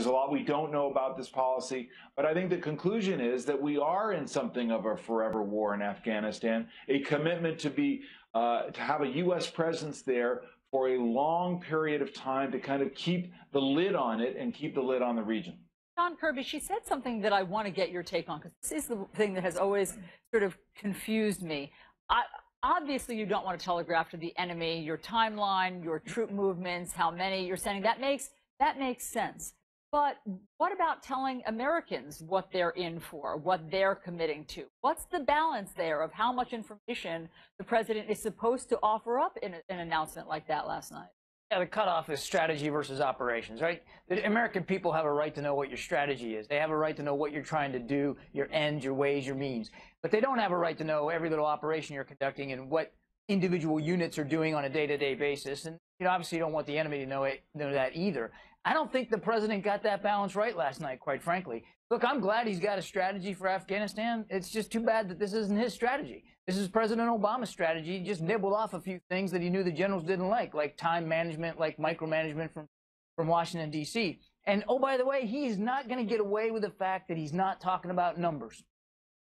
There's a lot we don't know about this policy, but I think the conclusion is that we are in something of a forever war in Afghanistan, a commitment to have a U.S. presence there for a long period of time to kind of keep the lid on it and keep the lid on the region. John Kirby, she said something that I want to get your take on, because this is the thing that has always sort of confused me. Obviously, you don't want to telegraph to the enemy your timeline, your troop movements, how many you're sending. That makes sense. But what about telling Americans what they're in for, what they're committing to? What's the balance there of how much information the president is supposed to offer up in an announcement like that last night? Yeah, the cutoff is strategy versus operations, right? The American people have a right to know what your strategy is. They have a right to know what you're trying to do, your ends, your ways, your means. But they don't have a right to know every little operation you're conducting and what individual units are doing on a day-to-day basis. And obviously you don't want the enemy to know that either. I don't think the president got that balance right last night, quite frankly. Look, I'm glad he's got a strategy for Afghanistan. It's just too bad that this isn't his strategy. This is President Obama's strategy. He just nibbled off a few things that he knew the generals didn't like time management, like micromanagement from Washington, D.C. And, oh, by the way, he's not going to get away with the fact that he's not talking about numbers.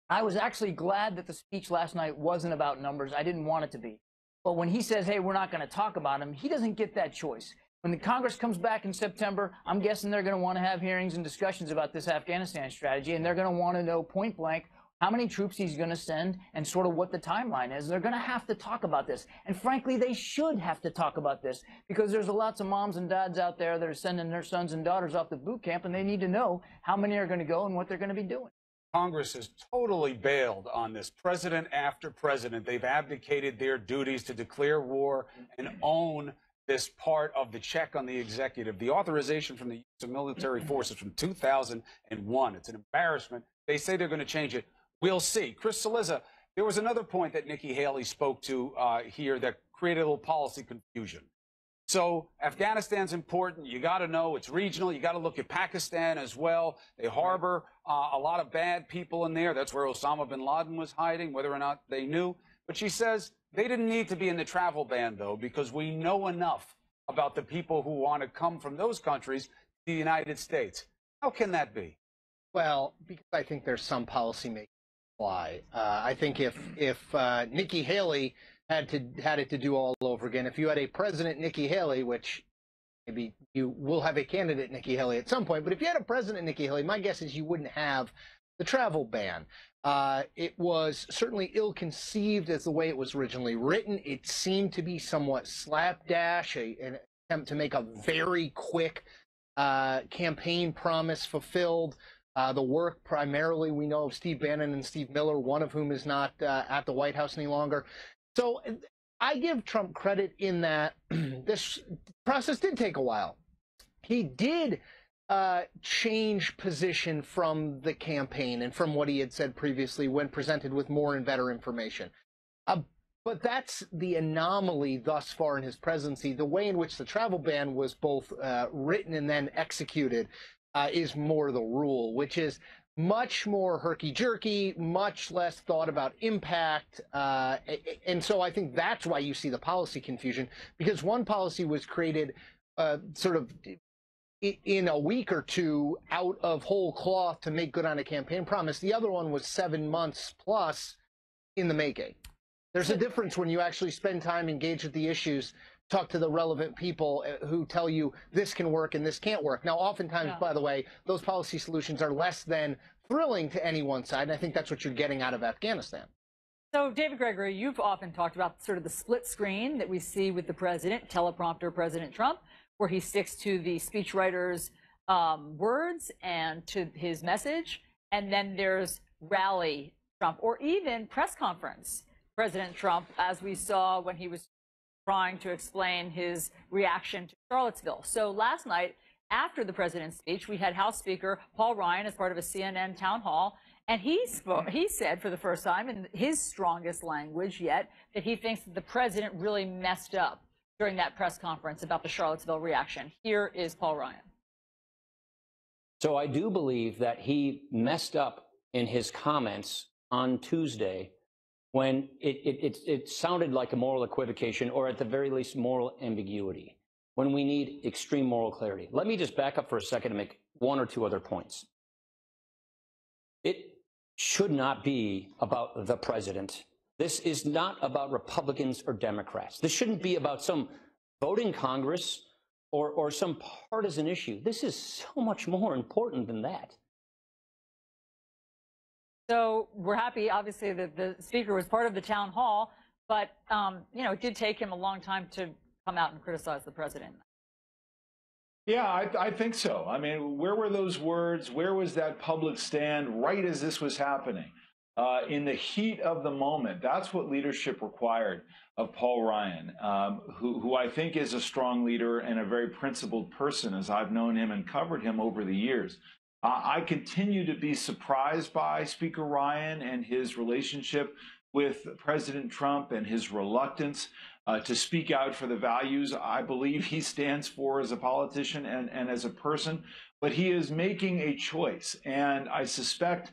I was actually glad that the speech last night wasn't about numbers. I didn't want it to be. But when he says, hey, we're not going to talk about them, he doesn't get that choice. When the Congress comes back in September, I'm guessing they're going to want to have hearings and discussions about this Afghanistan strategy, and they're going to want to know point blank how many troops he's going to send and sort of what the timeline is. They're going to have to talk about this. And frankly, they should have to talk about this, because there's lots of moms and dads out there that are sending their sons and daughters off to boot camp, and they need to know how many are going to go and what they're going to be doing. Congress has totally bailed on this. President after president, they've abdicated their duties to declare war and own this part of the check on the executive. The authorization from the use of military forces from 2001. It's an embarrassment. They say they're going to change it. We'll see. Chris Cillizza, there was another point that Nikki Haley spoke to here that created a little policy confusion. So Afghanistan's important. You got to know it's regional. You got to look at Pakistan as well. They harbor a lot of bad people in there. That's where Osama bin Laden was hiding, whether or not they knew. But she says they didn't need to be in the travel ban, though, because we know enough about the people who want to come from those countries to the United States. How can that be? Well, because I think there's some policymaking why. I think if Nikki Haley had it to do all over again, if you had a President Nikki Haley, which maybe you will have a candidate Nikki Haley at some point, but if you had a President Nikki Haley, my guess is you wouldn't have the travel ban. It was certainly ill-conceived as the way it was originally written. It seemed to be somewhat slapdash, an attempt to make a very quick campaign promise fulfilled. The work primarily we know of Steve Bannon and Steve Miller, one of whom is not at the White House any longer. So I give Trump credit in that this process did take a while. He did change position from the campaign and from what he had said previously when presented with more and better information. But that's the anomaly thus far in his presidency. The way in which the travel ban was both written and then executed is more the rule, which is much more herky-jerky, much less thought about impact. And so I think that's why you see the policy confusion, because one policy was created sort of in a week or two out of whole cloth to make good on a campaign promise. The other one was 7 months plus in the making. There's a difference when you actually spend time, engage with the issues, talk to the relevant people who tell you this can work and this can't work. Now, oftentimes, by the way, those policy solutions are less than thrilling to any one side, and I think that's what you're getting out of Afghanistan. So, David Gregory, you've often talked about sort of the split screen that we see with the president, teleprompter President Trump, where he sticks to the speechwriter's words and to his message, and then there's rally Trump, or even press conference President Trump, as we saw when he was trying to explain his reaction to Charlottesville. So last night, after the president's speech, we had House Speaker Paul Ryan as part of a CNN town hall, and he said for the first time in his strongest language yet that he thinks that the president really messed up during that press conference about the Charlottesville reaction. Here is Paul Ryan. So I do believe that he messed up in his comments on Tuesday when it sounded like a moral equivocation, or at the very least moral ambiguity, when we need extreme moral clarity. Let me just back up for a second and make one or two other points. It should not be about the president. This is not about Republicans or Democrats. This shouldn't be about some vote in Congress or some partisan issue. This is so much more important than that. So we're happy, obviously, that the speaker was part of the town hall, but, you know, it did take him a long time to come out and criticize the president. Yeah, I think so. I mean, where were those words? Where was that public stand right as this was happening? In the heat of the moment. That's what leadership required of Paul Ryan, who I think is a strong leader and a very principled person, as I've known him and covered him over the years. I continue to be surprised by Speaker Ryan and his relationship with President Trump and his reluctance to speak out for the values I believe he stands for as a politician and as a person. But he is making a choice, and I suspect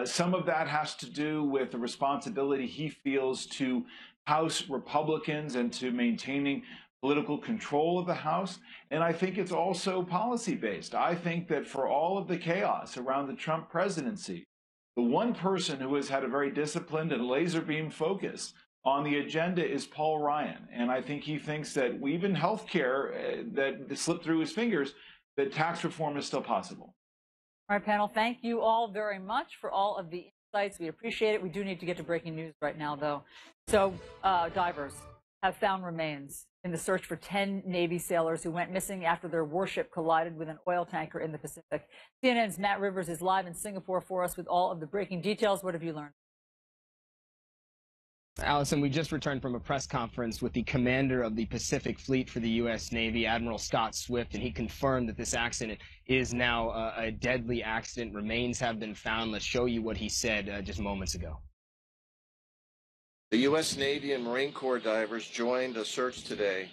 some of that has to do with the responsibility he feels to House Republicans and to maintaining political control of the House. And I think it's also policy-based. I think that for all of the chaos around the Trump presidency, the one person who has had a very disciplined and laser beam focus on the agenda is Paul Ryan. And I think he thinks that even healthcare that slipped through his fingers, that tax reform is still possible. All right, panel, thank you all very much for all of the insights. We appreciate it. We do need to get to breaking news right now, though. So divers have found remains in the search for 10 Navy sailors who went missing after their warship collided with an oil tanker in the Pacific. CNN's Matt Rivers is live in Singapore for us with all of the breaking details. What have you learned? Allison, we just returned from a press conference with the commander of the Pacific Fleet for the U.S. Navy, Admiral Scott Swift, and he confirmed that this accident is now a deadly accident. Remains have been found. Let's show you what he said just moments ago. The U.S. Navy and Marine Corps divers joined a search today,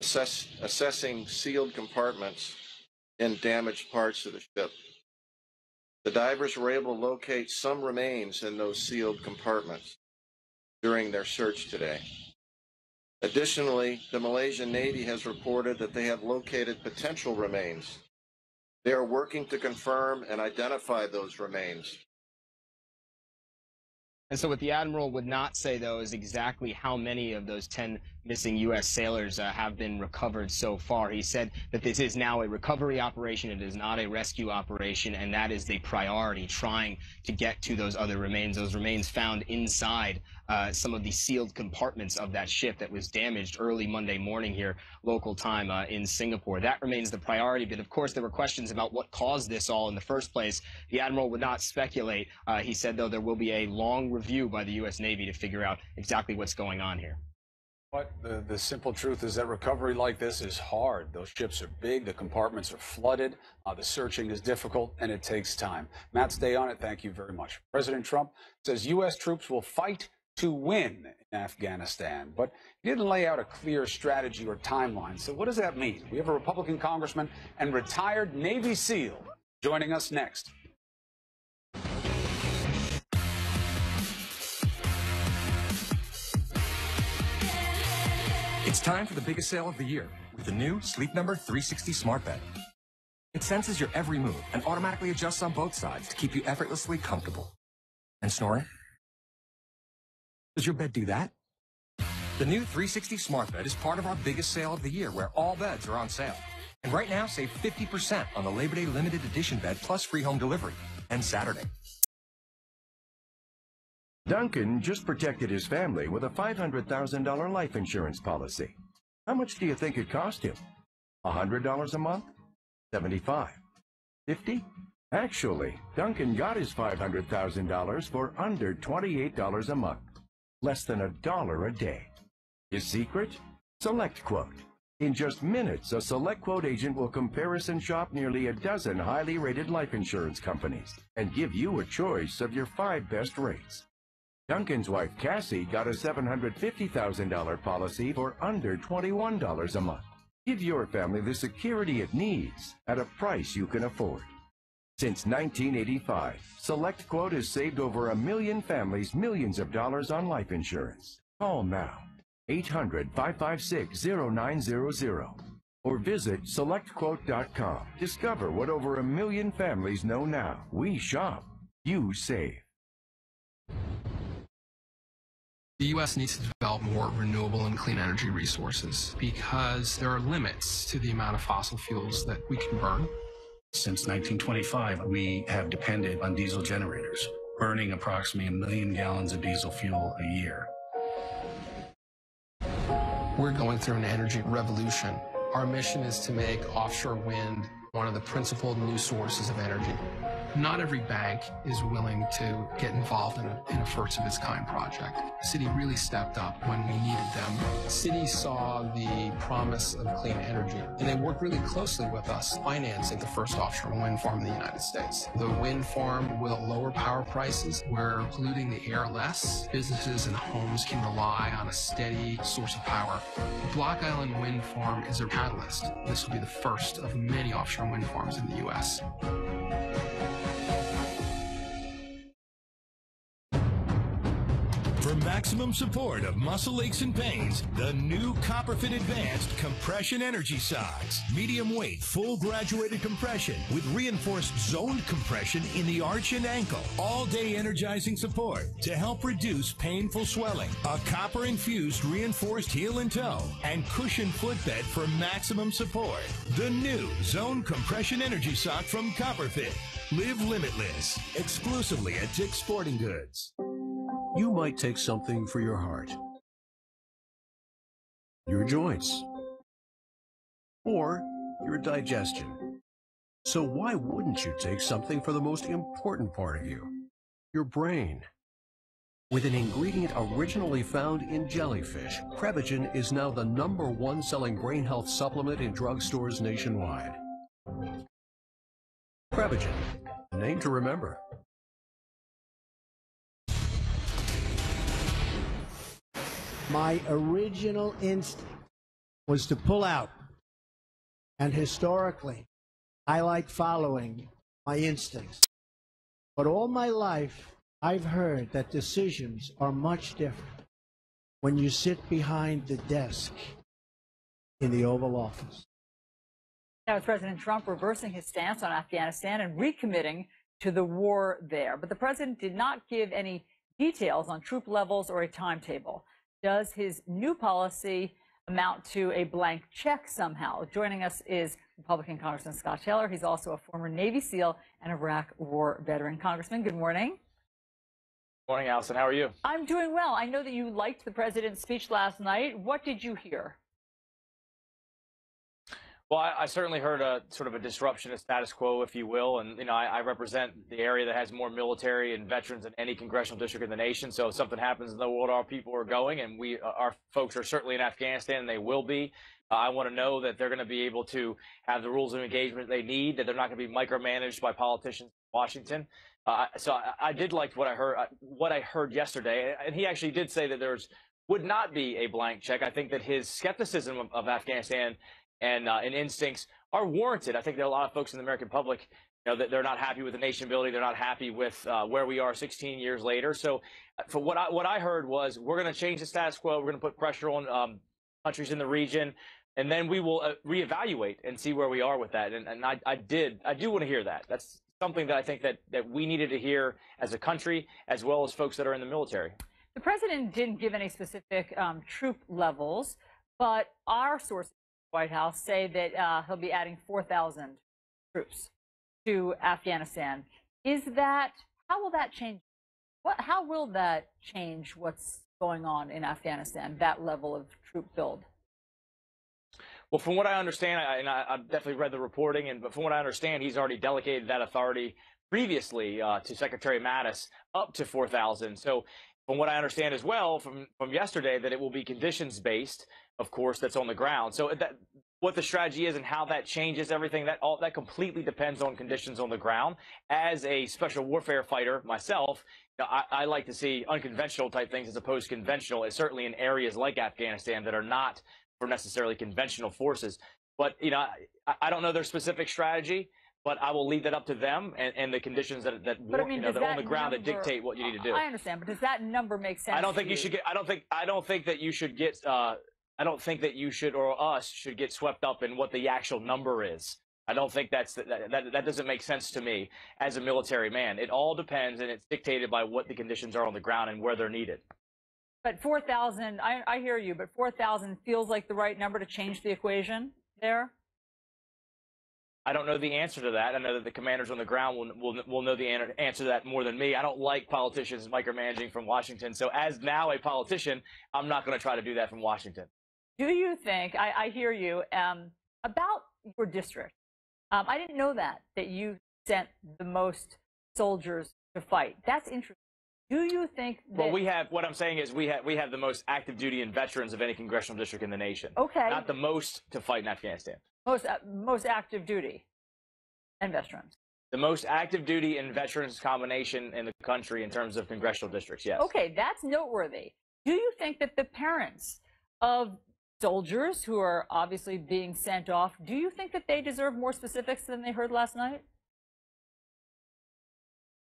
assessing sealed compartments in damaged parts of the ship. The divers were able to locate some remains in those sealed compartments during their search today. Additionally, the Malaysian Navy has reported that they have located potential remains. They are working to confirm and identify those remains. And so what the Admiral would not say, though, is exactly how many of those 10 missing U.S. sailors have been recovered so far. He said that this is now a recovery operation. It is not a rescue operation, and that is the priority, trying to get to those other remains. Those remains found inside some of the sealed compartments of that ship that was damaged early Monday morning here, local time in Singapore. That remains the priority, but of course there were questions about what caused this all in the first place. The Admiral would not speculate. He said, though, there will be a long review by the U.S. Navy to figure out exactly what's going on here. But the simple truth is that recovery like this is hard. Those ships are big, the compartments are flooded, the searching is difficult, and it takes time. Matt, stay on it. Thank you very much. President Trump says U.S. troops will fight to win in Afghanistan, but he didn't lay out a clear strategy or timeline. So what does that mean? We have a Republican congressman and retired Navy SEAL joining us next. It's time for the biggest sale of the year with the new Sleep Number 360 smart bed. It senses your every move and automatically adjusts on both sides to keep you effortlessly comfortable. And snoring? Does your bed do that? The new 360 smart bed is part of our biggest sale of the year, where all beds are on sale. And right now, save 50% on the Labor Day limited edition bed plus free home delivery and Saturday. Duncan just protected his family with a $500,000 life insurance policy. How much do you think it cost him? $100 a month? $75? $50? Actually, Duncan got his $500,000 for under $28 a month. Less than $1 a day. His secret? SelectQuote. In just minutes, a SelectQuote agent will comparison shop nearly a dozen highly rated life insurance companies and give you a choice of your 5 best rates. Duncan's wife, Cassie, got a $750,000 policy for under $21 a month. Give your family the security it needs at a price you can afford. Since 1985, SelectQuote has saved over 1 million families millions of dollars on life insurance. Call now. 800-556-0900. Or visit SelectQuote.com. Discover what over 1 million families know now. We shop, you save. The U.S. needs to develop more renewable and clean energy resources because there are limits to the amount of fossil fuels that we can burn. Since 1925, we have depended on diesel generators, burning approximately 1 million gallons of diesel fuel a year. We're going through an energy revolution. Our mission is to make offshore wind one of the principal new sources of energy. Not every bank is willing to get involved in a first-of-its-kind project. The city really stepped up when we needed them. The city saw the promise of clean energy, and they worked really closely with us financing the first offshore wind farm in the United States. The wind farm will lower power prices. We're polluting the air less. Businesses and homes can rely on a steady source of power. The Block Island Wind Farm is a catalyst. This will be the first of many offshore wind farms in the U.S. For maximum support of muscle aches and pains, the new Copperfit Advanced Compression Energy Socks. Medium weight, full graduated compression with reinforced zoned compression in the arch and ankle. All day energizing support to help reduce painful swelling. A copper infused reinforced heel and toe and cushioned footbed for maximum support. The new Zone Compression Energy Sock from Copperfit. Live limitless. Exclusively at Dick's Sporting Goods. You might take something for your heart, your joints, or your digestion. So why wouldn't you take something for the most important part of you, your brain? With an ingredient originally found in jellyfish, Prevagen is now the #1 selling brain health supplement in drugstores nationwide. Prevagen, a name to remember. My original instinct was to pull out. And historically, I like following my instincts. But all my life, I've heard that decisions are much different when you sit behind the desk in the Oval Office. Now, with President Trump reversing his stance on Afghanistan and recommitting to the war there. But the president did not give any details on troop levels or a timetable. Does his new policy amount to a blank check somehow? Joining us is Republican Congressman Scott Taylor. He's also a former Navy SEAL and Iraq War veteran. Congressman, good morning. Morning, Allison. How are you? I'm doing well. I know that you liked the president's speech last night. What did you hear? Well, I certainly heard a sort of a disruption of status quo, if you will. And, you know, I represent the area that has more military and veterans than any congressional district in the nation. So if something happens in the world, our people are going, and our folks are certainly in Afghanistan, and they will be. I want to know that they're going to be able to have the rules of engagement they need, that they're not going to be micromanaged by politicians in Washington. So I did like what I heard yesterday. And he actually did say that would not be a blank check. I think that his skepticism of Afghanistan and instincts are warranted. I think there are a lot of folks in the American public, you know, that they're not happy with the nation building. They're not happy with where we are 16 years later. So for what I heard was, we're going to change the status quo. We're going to put pressure on countries in the region, and then we will reevaluate and see where we are with that. And I do want to hear that. That's something that I think that we needed to hear as a country, as well as folks that are in the military. The president didn't give any specific troop levels, but our sources White House say that he'll be adding 4,000 troops to Afghanistan. How will that change? How will that change what's going on in Afghanistan, that level of troop build? Well, from what I understand, I've definitely read the reporting, but from what I understand, he's already delegated that authority previously to Secretary Mattis up to 4,000. So from what I understand as well from yesterday, that it will be conditions-based, of course, that's on the ground. So what the strategy is and how that changes everything, that completely depends on conditions on the ground. As a special warfare fighter myself, you know, I like to see unconventional type things as opposed to conventional, and certainly in areas like Afghanistan that are not for necessarily conventional forces. But, you know, I don't know their specific strategy, but I will leave that up to them and the conditions that are on the ground that dictate what you need to do. I understand, but does that number make sense? I don't think you should get. I don't think that you should get I don't think that you should or us should get swept up in what the actual number is. I don't think that doesn't make sense to me as a military man. It all depends, and it's dictated by what the conditions are on the ground and where they're needed. But 4,000, I hear you, but 4,000 feels like the right number to change the equation there? I don't know the answer to that. I know that the commanders on the ground will know the answer to that more than me. I don't like politicians micromanaging from Washington. So as now a politician, I'm not going to try to do that from Washington. Do you think, I hear you, about your district? I didn't know that you sent the most soldiers to fight. That's interesting. Do you think that... Well, what I'm saying is we have the most active duty and veterans of any congressional district in the nation. Okay. Not the most to fight in Afghanistan. Most active duty and veterans. The most active duty and veterans combination in the country in terms of congressional districts, yes. Okay, that's noteworthy. Do you think that the parents of soldiers who are obviously being sent off, do you think that they deserve more specifics than they heard last night?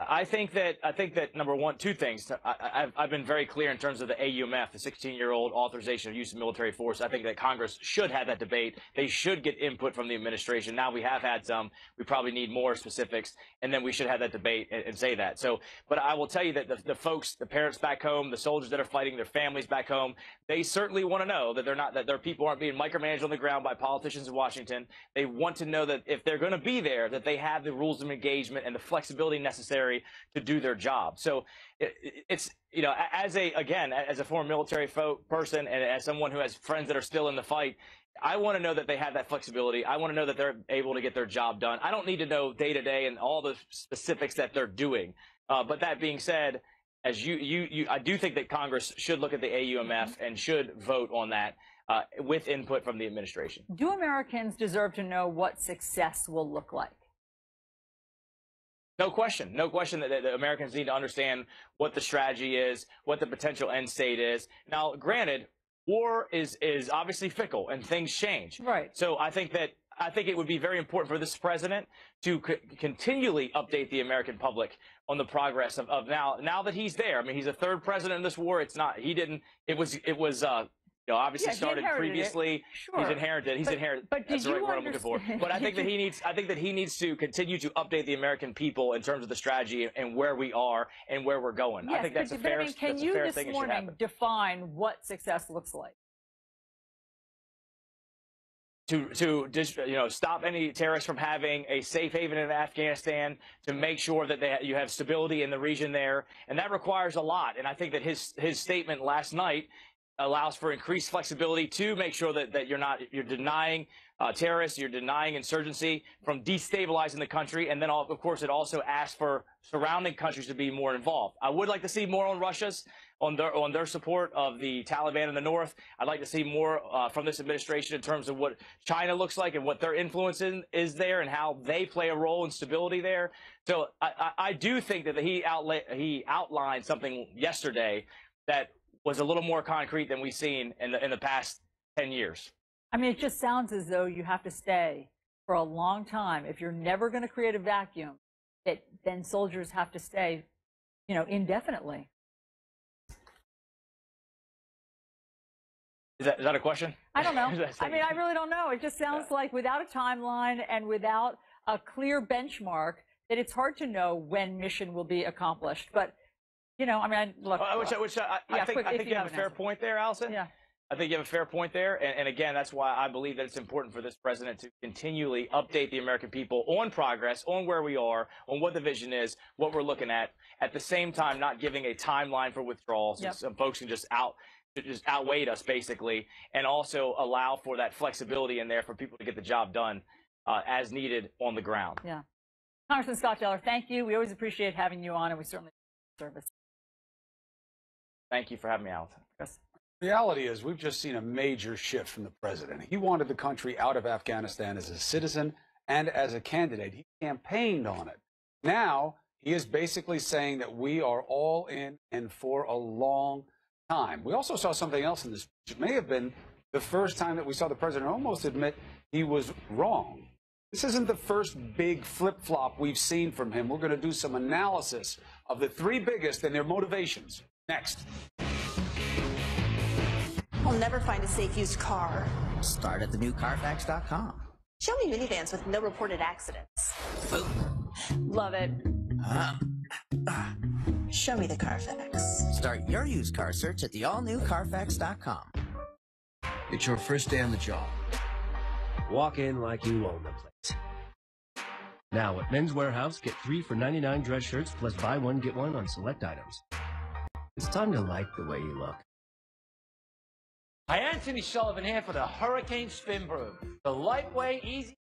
I think that number one, two things. I've been very clear in terms of the AUMF, the 16-year-old authorization of use of military force. I think that Congress should have that debate. They should get input from the administration. Now we have had some. We probably need more specifics, and then we should have that debate and say that. So, but I will tell you that the folks, the parents back home, the soldiers that are fighting, their families back home, they certainly want to know that their people aren't being micromanaged on the ground by politicians in Washington. They want to know that if they're going to be there, that they have the rules of engagement and the flexibility necessary to do their job. So it's, you know, as a former military person and as someone who has friends that are still in the fight, I want to know that they have that flexibility. I want to know that they're able to get their job done. I don't need to know day to day and all the specifics that they're doing. But that being said, as I do think that Congress should look at the AUMF and should vote on that with input from the administration. Do Americans deserve to know what success will look like? No question. No question that the Americans need to understand what the strategy is, what the potential end state is. Now, granted, war is obviously fickle and things change. Right. So I think it would be very important for this president to continually update the American public on the progress of now that he's there. I mean, he's a third president in this war. It was you know, obviously started previously. Sure. He's inherited. But That's the right word I'm looking for. But I think that he needs to continue to update the American people in terms of the strategy and where we are and where we're going. Yes, I think that's a fair thing. Can you this morning define what success looks like? To stop any terrorists from having a safe haven in Afghanistan, to make sure that you have stability in the region there, and that requires a lot. And I think that his statement last night allows for increased flexibility to make sure that you're denying terrorists, you're denying insurgency from destabilizing the country, and then of course it also asks for surrounding countries to be more involved. I would like to see more on Russia's on their support of the Taliban in the north. I'd like to see more from this administration in terms of what China looks like and what their influence is there and how they play a role in stability there. So I do think that he outlined something yesterday that was a little more concrete than we've seen in the past 10 years. I mean, it just sounds as though you have to stay for a long time. If you're never going to create a vacuum, then soldiers have to stay, you know, indefinitely. Is that a question? I don't know. I mean, I really don't know. It just sounds like without a timeline and without a clear benchmark, that it's hard to know when mission will be accomplished. But you know, I mean, look. I think you have a fair point there, Allison. Yeah. I think you have a fair point there. And again, that's why I believe that it's important for this president to continually update the American people on progress, on where we are, on what the vision is, what we're looking at the same time, not giving a timeline for withdrawal. So some folks can just outweigh us, basically, and also allow for that flexibility in there for people to get the job done as needed on the ground. Yeah. Congressman Scott Taylor, thank you. We always appreciate having you on, and we certainly appreciate service. Thank you for having me, Allison. Yes. The reality is we've just seen a major shift from the president. He wanted the country out of Afghanistan as a citizen and as a candidate. He campaigned on it. Now he is basically saying that we are all in and for a long time. We also saw something else in this, which may have been the first time that we saw the president almost admit he was wrong. This isn't the first big flip-flop we've seen from him. We're going to do some analysis of the three biggest and their motivations next. I'll never find a safe used car. Start at thenewcarfax.com. Show me minivans with no reported accidents. Love it. Show me the Carfax. Start your used car search at the allnewcarfax.com. It's your first day on the job. Walk in like you own the place. Now at Men's Warehouse, get 3 for $99 dress shirts plus buy one, get one on select items. It's time to like the way you look. Hi, Anthony Sullivan here for the Hurricane Spin Broom. The lightweight, easy,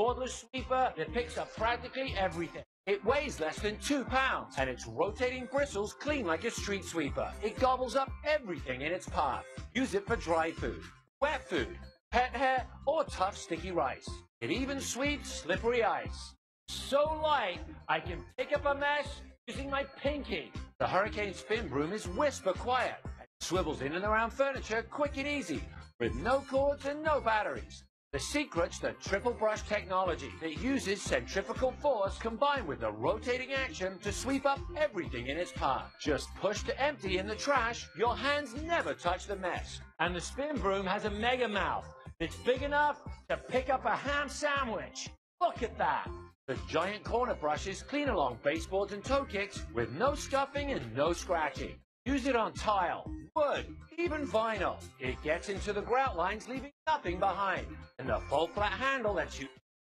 cordless sweeper that picks up practically everything. It weighs less than 2 pounds, and its rotating bristles clean like a street sweeper. It gobbles up everything in its path. Use it for dry food, wet food, pet hair, or tough sticky rice. It even sweeps slippery ice. So light, I can pick up a mess using my pinky. The Hurricane Spin Broom is whisper quiet and swivels in and around furniture quick and easy with no cords and no batteries. The secret's the triple brush technology that uses centrifugal force combined with the rotating action to sweep up everything in its path. Just push to empty in the trash, your hands never touch the mess. And the Spin Broom has a mega mouth that's big enough to pick up a ham sandwich. Look at that! The giant corner brushes clean along baseboards and toe kicks with no scuffing and no scratching. Use it on tile, wood, even vinyl. It gets into the grout lines, leaving nothing behind. And the full flat handle lets you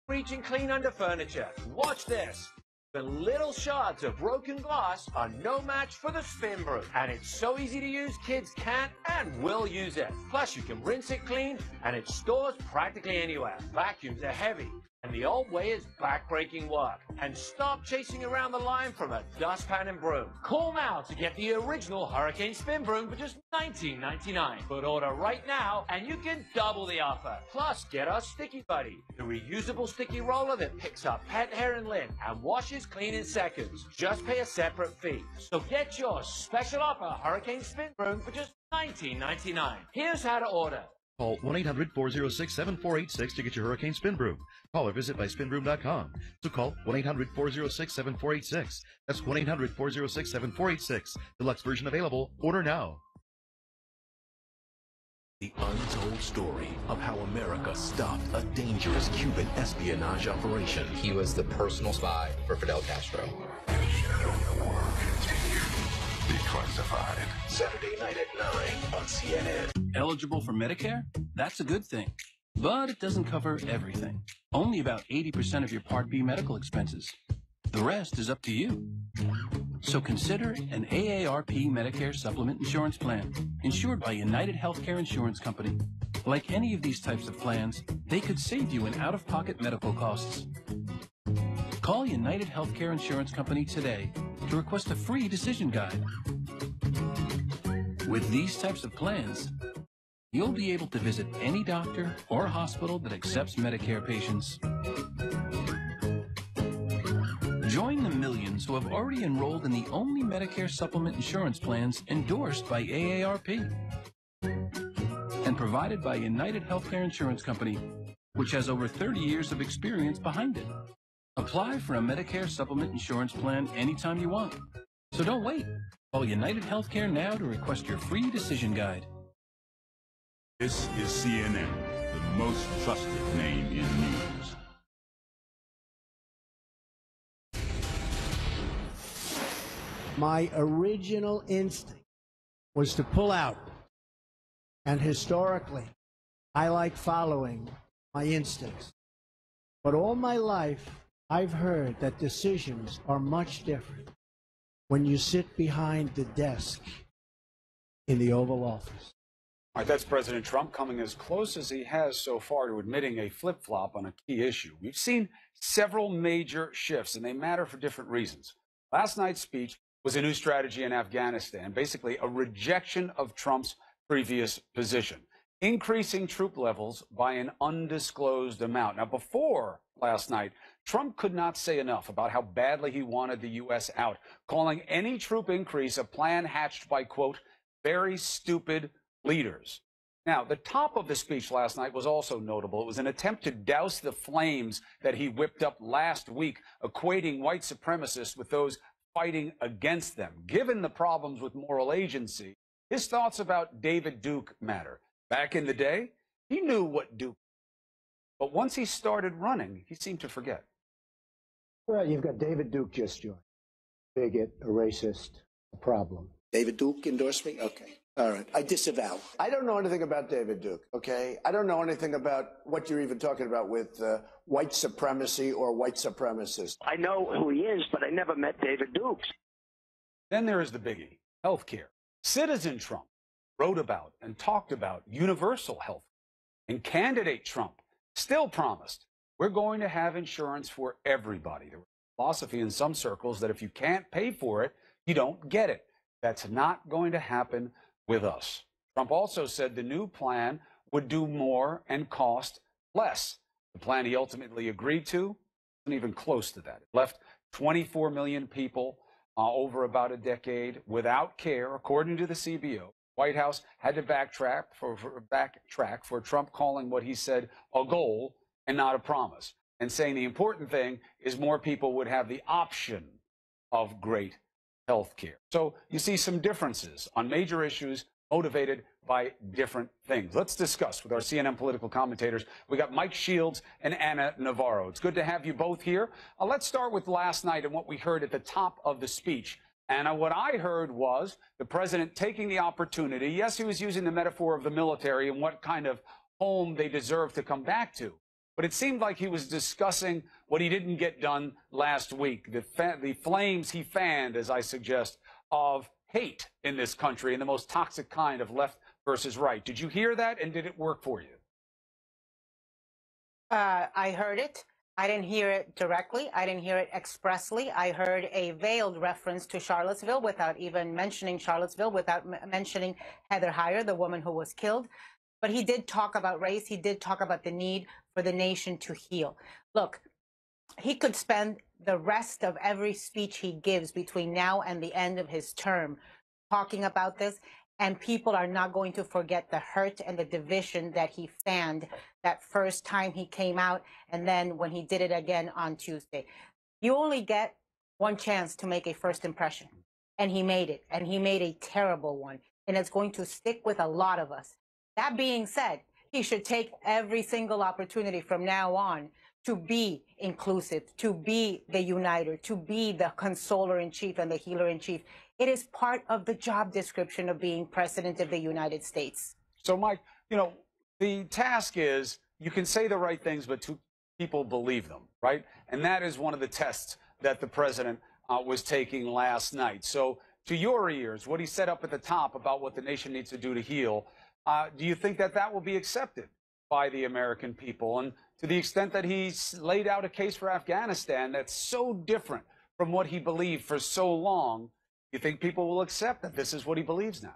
reach and clean under furniture. Watch this. The little shards of broken glass are no match for the Spin Broom. And it's so easy to use, kids can and will use it. Plus, you can rinse it clean, and it stores practically anywhere. Vacuums are heavy, and the old way is backbreaking work. And stop chasing around the line from a dustpan and broom. Call now to get the original Hurricane Spin Broom for just $19.99. Put order right now, and you can double the offer. Plus, get our Sticky Buddy, the reusable sticky roller that picks up pet hair and lint and washes clean in seconds. Just pay a separate fee. So get your special offer Hurricane Spin Broom for just $19.99. Here's how to order. Call 1-800-406-7486 to get your Hurricane Spin Broom. Call or visit byspinbroom.com. So call 1-800-406-7486. That's 1-800-406-7486. Deluxe version available. Order now. The untold story of how America stopped a dangerous Cuban espionage operation. He was the personal spy for Fidel Castro. Declassified. Saturday night at 9 on CNN. Eligible for Medicare? That's a good thing. But it doesn't cover everything. Only about 80% of your Part B medical expenses. The rest is up to you. So consider an AARP Medicare Supplement Insurance Plan, insured by United Healthcare Insurance Company. Like any of these types of plans, they could save you in out-of-pocket medical costs. Call United Healthcare Insurance Company today to request a free decision guide. With these types of plans, you'll be able to visit any doctor or hospital that accepts Medicare patients. Join the millions who have already enrolled in the only Medicare supplement insurance plans endorsed by AARP and provided by United Healthcare Insurance Company, which has over 30 years of experience behind it. Apply for a Medicare supplement insurance plan anytime you want. So don't wait. Call United Healthcare now to request your free decision guide. This is CNN, the most trusted name in news. My original instinct was to pull out. And historically, I like following my instincts. But all my life, I've heard that decisions are much different when you sit behind the desk in the Oval Office. All right, that's President Trump coming as close as he has so far to admitting a flip-flop on a key issue. We've seen several major shifts, and they matter for different reasons. Last night's speech was a new strategy in Afghanistan, basically a rejection of Trump's previous position, increasing troop levels by an undisclosed amount. Now, before last night, Trump could not say enough about how badly he wanted the U.S. out, calling any troop increase a plan hatched by, quote, very stupid leaders. Now, the top of the speech last night was also notable. It was an attempt to douse the flames that he whipped up last week, equating white supremacists with those fighting against them. Given the problems with moral agency, His thoughts about David Duke matter. Back in the day, he knew what Duke was. But once he started running, he seemed to forget. Well, you've got David Duke just joined. Bigot, a racist, a problem. David Duke endorsed me? Okay. All right. I disavow. I don't know anything about David Duke, okay? I don't know anything about what you're even talking about with white supremacy or white supremacists. I know who he is, but I never met David Duke. Then there is the biggie, healthcare. Citizen Trump wrote about and talked about universal health. And candidate Trump still promised, we're going to have insurance for everybody. There was a philosophy in some circles that if you can't pay for it, you don't get it. That's not going to happen with us. Trump also said the new plan would do more and cost less. The plan he ultimately agreed to wasn't even close to that. It left 24 million people over about a decade without care, according to the CBO. White House had to backtrack for Trump calling what he said a goal and not a promise, and saying the important thing is more people would have the option of great health care. So you see some differences on major issues motivated by different things. Let's discuss with our CNN political commentators. We got Mike Shields and Ana Navarro. It's good to have you both here. Let's start with last night and what we heard at the top of the speech. Anna, what I heard was the president taking the opportunity. Yes, he was using the metaphor of the military and what kind of home they deserve to come back to. But it seemed like he was discussing what he didn't get done last week, the flames he fanned, as I suggest, of hate in this country and the most toxic kind of left versus right. Did you hear that, and did it work for you? I heard it. I didn't hear it directly. I didn't hear it expressly. I heard a veiled reference to Charlottesville without even mentioning Charlottesville, without mentioning Heather Heyer, the woman who was killed. But he did talk about race. He did talk about the need for the nation to heal. Look, he could spend the rest of every speech he gives between now and the end of his term talking about this, and people are not going to forget the hurt and the division that he fanned that first time he came out, and then when he did it again on Tuesday. You only get one chance to make a first impression, and he made it, and he made a terrible one, and it's going to stick with a lot of us. That being said, he should take every single opportunity from now on to be inclusive, to be the uniter, to be the consoler-in-chief and the healer-in-chief. It is part of the job description of being president of the United States. So, Mike, you know, the task is you can say the right things, but people believe them, right? And that is one of the tests that the president was taking last night. So, to your ears, what he said up at the top about what the nation needs to do to heal, do you think that that will be accepted by the American people? And to the extent that he's laid out a case for Afghanistan that's so different from what he believed for so long, you think people will accept that this is what he believes now?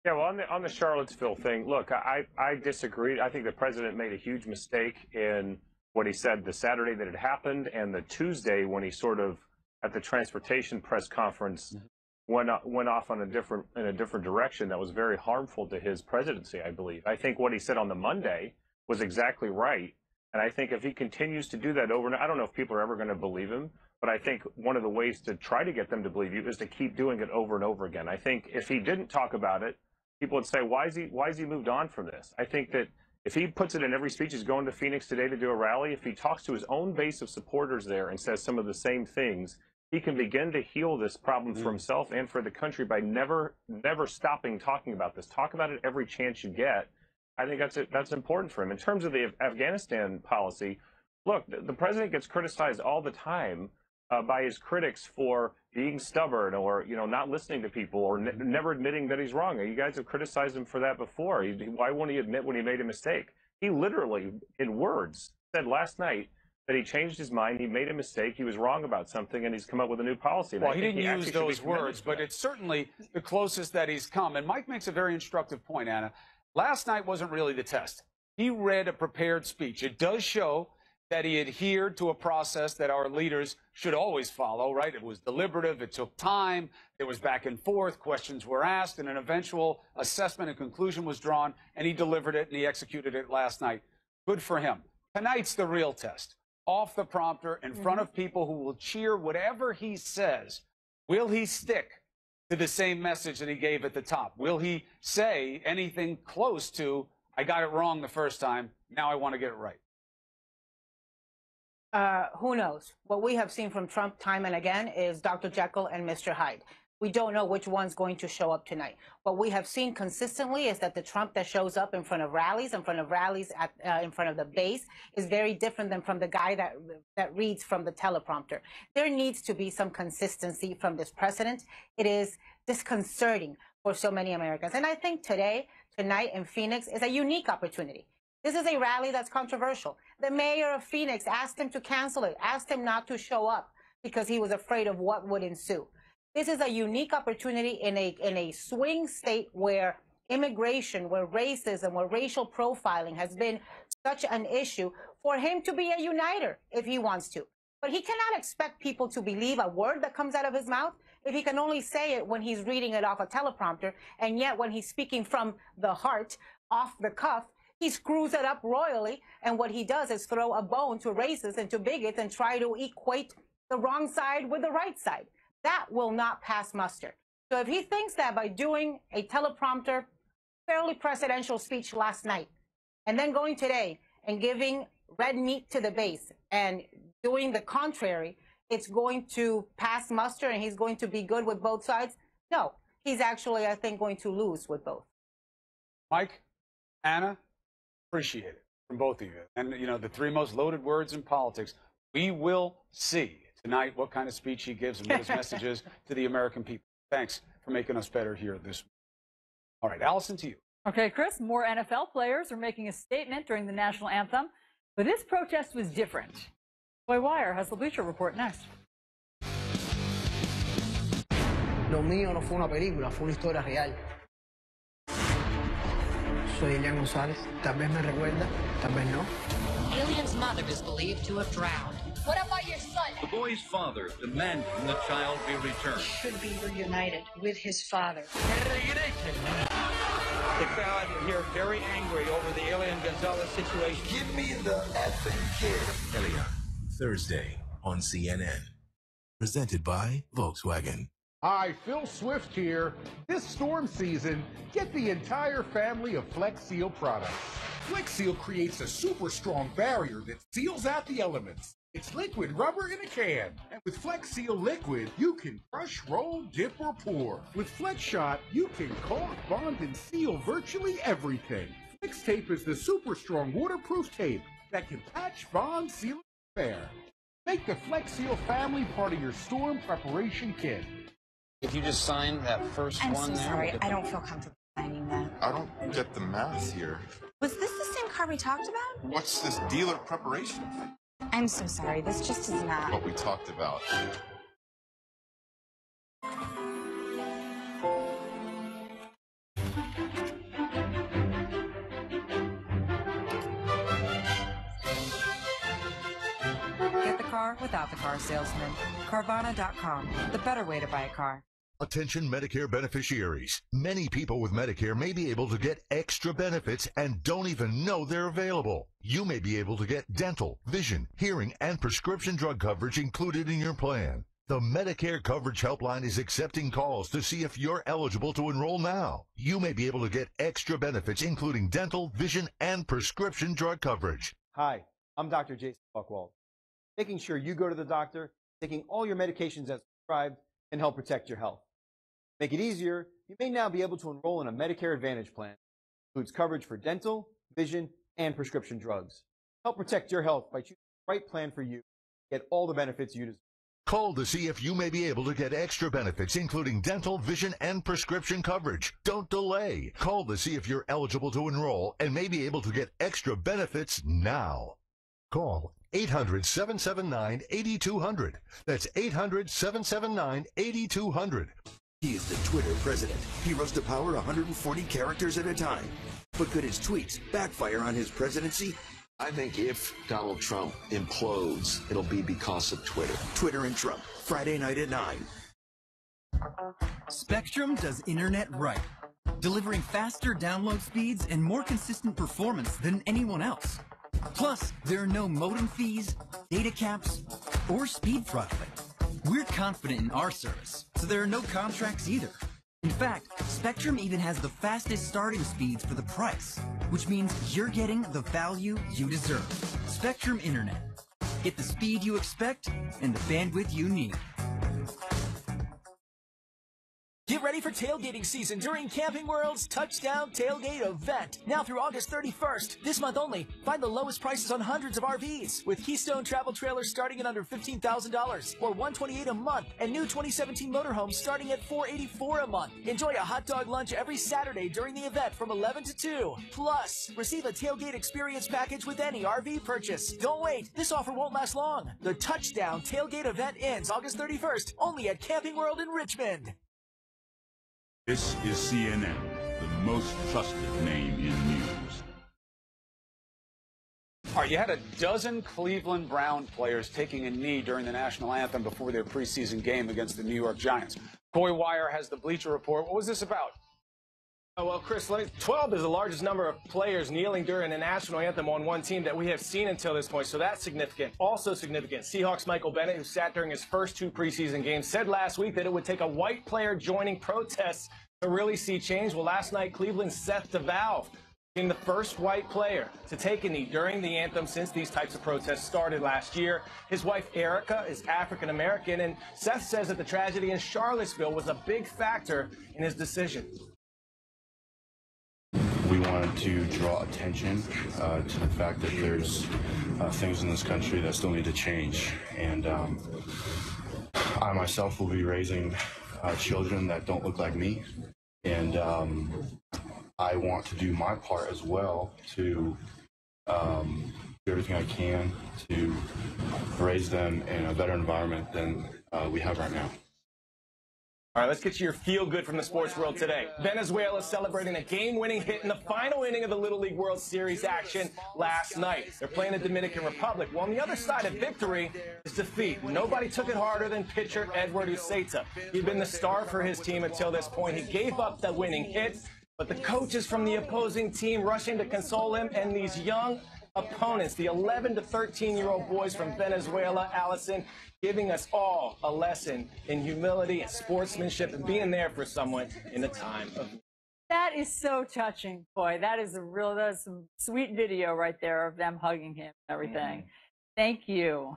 Yeah, well, on the Charlottesville thing, look, I disagree. I think the president made a huge mistake in what he said the Saturday that it happened and the Tuesday when he sort of, at the transportation press conference, went off on in a different direction that was very harmful to his presidency, I believe. I think what he said on the Monday was exactly right. And I think if he continues to do that over and I don't know if people are ever going to believe him, but I think one of the ways to try to get them to believe you is to keep doing it over and over again. I think if he didn't talk about it, people would say, why is he moved on from this? I think that if he puts it in every speech, he's going to Phoenix today to do a rally, if he talks to his own base of supporters there and says some of the same things, he can begin to heal this problem for himself and for the country by never stopping talking about this. Talk about it every chance you get. I think that's important for him. In terms of the Afghanistan policy, look, the president gets criticized all the time by his critics for being stubborn or, you know, not listening to people or never admitting that he's wrong. You guys have criticized him for that before. Why won't he admit when he made a mistake? He literally, in words, said last night that he changed his mind, he made a mistake, he was wrong about something, and he's come up with a new policy. Well, he didn't use those words, but it's certainly the closest that he's come. And Mike makes a very instructive point, Anna. Last night wasn't really the test. He read a prepared speech. It does show that he adhered to a process that our leaders should always follow, right? It was deliberative, it took time, there was back and forth, questions were asked, and an eventual assessment and conclusion was drawn, and he delivered it and he executed it last night. Good for him. Tonight's the real test. Off the prompter, in front of people who will cheer whatever he says. Will he stick to the same message that he gave at the top? Will he say anything close to, I got it wrong the first time, now I want to get it right? Who knows? What we have seen from Trump time and again is Dr. Jekyll and Mr. Hyde. We don't know which one's going to show up tonight. What we have seen consistently is that the Trump that shows up in front of rallies in front of the base, is very different than from the guy that reads from the teleprompter. There needs to be some consistency from this president. It is disconcerting for so many Americans. And I think tonight in Phoenix is a unique opportunity. This is a rally that's controversial. The mayor of Phoenix asked him to cancel it, asked him not to show up because he was afraid of what would ensue. This is a unique opportunity in a swing state where immigration, where racism, where racial profiling has been such an issue, for him to be a uniter if he wants to. But he cannot expect people to believe a word that comes out of his mouth if he can only say it when he's reading it off a teleprompter, and yet when he's speaking from the heart, off the cuff, he screws it up royally, and what he does is throw a bone to racists and to bigots and try to equate the wrong side with the right side. That will not pass muster. So if he thinks that by doing a teleprompter, fairly presidential speech last night, and then going today and giving red meat to the base and doing the contrary, it's going to pass muster and he's going to be good with both sides? No, he's actually, I think, going to lose with both. Mike, Anna, appreciate it from both of you. And, you know, the three most loaded words in politics. We will see tonight what kind of speech he gives and what his message is to the American people. Thanks for making us better here this week. All right, Allison, to you. Okay, Chris, more NFL players are making a statement during the national anthem, but this protest was different. Boy Wire has the Bleacher Report next. Lo mío no fue una película, fue una historia real. Soy Elian González. Tal vez me recuerda, tal vez no. Elian's mother is believed to have drowned. What about your son? The boy's father demanding the child be returned. He should be reunited with his father. The crowd here very angry over the Elian Gonzalez situation. Give me the effing kid. Elian, Thursday on CNN. Presented by Volkswagen. Hi, Phil Swift here. This storm season, get the entire family of Flex Seal products. Flex Seal creates a super strong barrier that seals out the elements. It's liquid rubber in a can. And with Flex Seal liquid, you can crush, roll, dip, or pour. With Flex Shot, you can caulk, bond, and seal virtually everything. Flex Tape is the super strong waterproof tape that can patch, bond, seal, and repair. Make the Flex Seal family part of your storm preparation kit. If you just sign that first one there. I'm so sorry. I don't feel comfortable signing that. I don't get the math here. Was this the same car we talked about? What's this dealer preparation thing? I'm so sorry. This just is not what we talked about. Get the car without the car salesman. Carvana.com, the better way to buy a car. Attention Medicare beneficiaries. Many people with Medicare may be able to get extra benefits and don't even know they're available. You may be able to get dental, vision, hearing, and prescription drug coverage included in your plan. The Medicare Coverage Helpline is accepting calls to see if you're eligible to enroll now. You may be able to get extra benefits including dental, vision, and prescription drug coverage. Hi, I'm Dr. Jason Buchwald. Making sure you go to the doctor, taking all your medications as prescribed, can help protect your health. Make it easier, you may now be able to enroll in a Medicare Advantage plan. It includes coverage for dental, vision, and prescription drugs. Help protect your health by choosing the right plan for you. Get all the benefits you deserve. Call to see if you may be able to get extra benefits, including dental, vision, and prescription coverage. Don't delay. Call to see if you're eligible to enroll and may be able to get extra benefits now. Call 800-779-8200. That's 800-779-8200. He is the Twitter president. He rose to power 140 characters at a time. But could his tweets backfire on his presidency? I think if Donald Trump implodes, it'll be because of Twitter. Twitter and Trump, Friday night at 9. Spectrum does internet right, delivering faster download speeds and more consistent performance than anyone else. Plus, there are no modem fees, data caps, or speed throttling. We're confident in our service, so there are no contracts either. In fact, Spectrum even has the fastest starting speeds for the price, which means you're getting the value you deserve. Spectrum Internet. Get the speed you expect and the bandwidth you need. Get ready for tailgating season during Camping World's Touchdown Tailgate event. Now through August 31st. This month only, find the lowest prices on hundreds of RVs, with Keystone travel trailers starting at under $15,000 or $128 a month, and new 2017 motorhomes starting at $484 a month. Enjoy a hot dog lunch every Saturday during the event from 11 to 2. Plus, receive a tailgate experience package with any RV purchase. Don't wait. This offer won't last long. The Touchdown Tailgate event ends August 31st, only at Camping World in Richmond. This is CNN, the most trusted name in news. All right, you had a dozen Cleveland Brown players taking a knee during the national anthem before their preseason game against the New York Giants. Coy Wire has the Bleacher Report. What was this about? Oh, well, Chris, 12 is the largest number of players kneeling during the national anthem on one team that we have seen until this point, so that's significant. Also significant, Seahawks' Michael Bennett, who sat during his first 2 preseason games, said last week that it would take a white player joining protests to really see change. Well, last night, Cleveland's Seth DeValve became the first white player to take a knee during the anthem since these types of protests started last year. His wife, Erica, is African-American, and Seth says that the tragedy in Charlottesville was a big factor in his decision. We wanted to draw attention to the fact that there's things in this country that still need to change. And I myself will be raising children that don't look like me. And I want to do my part as well to do everything I can to raise them in a better environment than we have right now. All right, let's get you your feel-good from the sports world today. Venezuela celebrating a game-winning hit in the final inning of the Little League World Series action last night. They're playing the Dominican Republic. Well, on the other side of victory is defeat. Nobody took it harder than pitcher Edward Uceta. He'd been the star for his team until this point. He gave up the winning hit, but the coaches from the opposing team rushing to console him, and these young opponents, the 11 to 13-year-old boys from Venezuela, Allison, giving us all a lesson in humility and sportsmanship and being there for someone in a time of need. That is so touching, boy. That is some sweet video right there of them hugging him and everything. Thank you.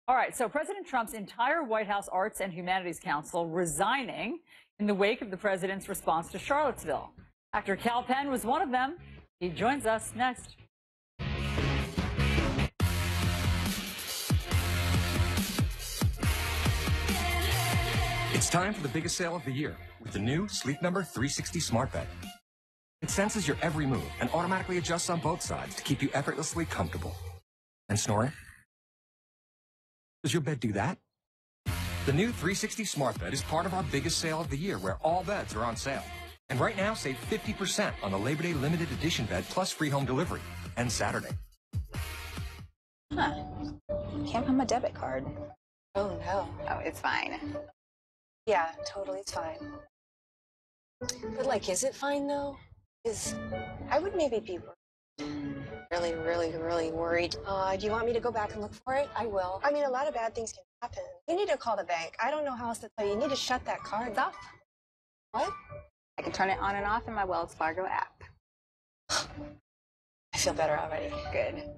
All right, so President Trump's entire White House Arts and Humanities Council resigning in the wake of the president's response to Charlottesville. Actor Kal Penn was one of them. He joins us next. It's time for the biggest sale of the year with the new Sleep Number 360 smart bed. It senses your every move and automatically adjusts on both sides to keep you effortlessly comfortable. And snoring? Does your bed do that? The new 360 smart bed is part of our biggest sale of the year, where all beds are on sale. And right now, save 50% on the Labor Day limited edition bed plus free home delivery and Saturday. Huh. Can't find my debit card. Oh, no. Oh, it's fine. Yeah, totally it's fine. But, like, is it fine, though? I would maybe be really worried. Do you want me to go back and look for it? I will. I mean, a lot of bad things can happen. You need to call the bank. I don't know how else to tell you. You need to shut that card off. What? I can turn it on and off in my Wells Fargo app. I feel better already. Good.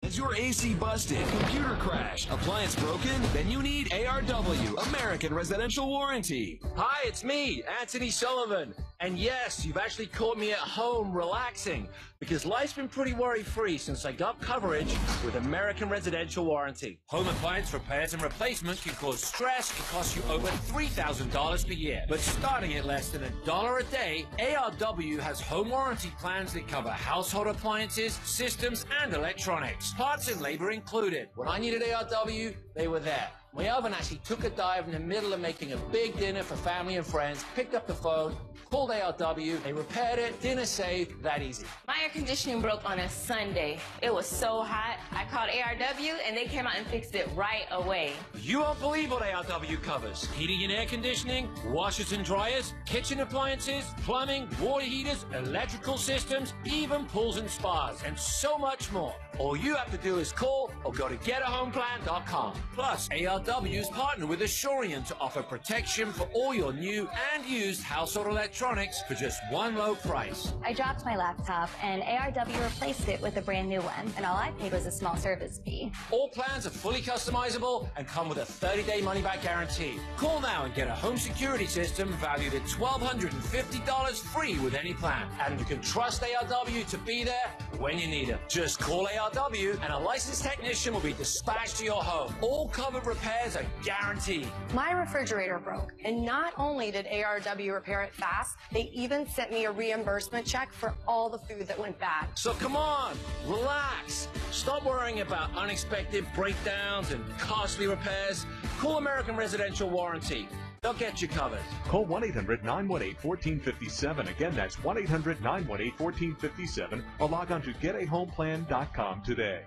Is your AC busted, computer crashed, appliance broken? Then you need ARW, American Residential Warranty. Hi, it's me, Anthony Sullivan. And yes, you've actually caught me at home relaxing, because life's been pretty worry-free since I got coverage with American Residential Warranty. Home appliance repairs and replacement can cause stress, can cost you over $3,000 per year. But starting at less than $1 a day, ARW has home warranty plans that cover household appliances, systems, and electronics. Parts and labor included. When I needed ARW, they were there. My oven actually took a dive in the middle of making a big dinner for family and friends, picked up the phone, called ARW, they repaired it, dinner saved, that easy. My air conditioning broke on a Sunday. It was so hot, I called ARW and they came out and fixed it right away. You won't believe what ARW covers. Heating and air conditioning, washers and dryers, kitchen appliances, plumbing, water heaters, electrical systems, even pools and spas, and so much more. All you have to do is call or go to getahomeplan.com. Plus, ARW's partnered with Assurion to offer protection for all your new and used household electronics for just one low price. I dropped my laptop and ARW replaced it with a brand new one, and all I paid was a small service fee. All plans are fully customizable and come with a 30-day money-back guarantee. Call now and get a home security system valued at $1,250 free with any plan. And you can trust ARW to be there when you need them. Just call ARW and a licensed technician will be dispatched to your home. All covered repairs are guaranteed. My refrigerator broke, and not only did ARW repair it fast, they even sent me a reimbursement check for all the food that went bad. So come on, relax. Stop worrying about unexpected breakdowns and costly repairs. Call American Residential Warranty. They'll get you covered. Call 1-800-918-1457. Again, that's 1-800-918-1457 or log on to getahomeplan.com today.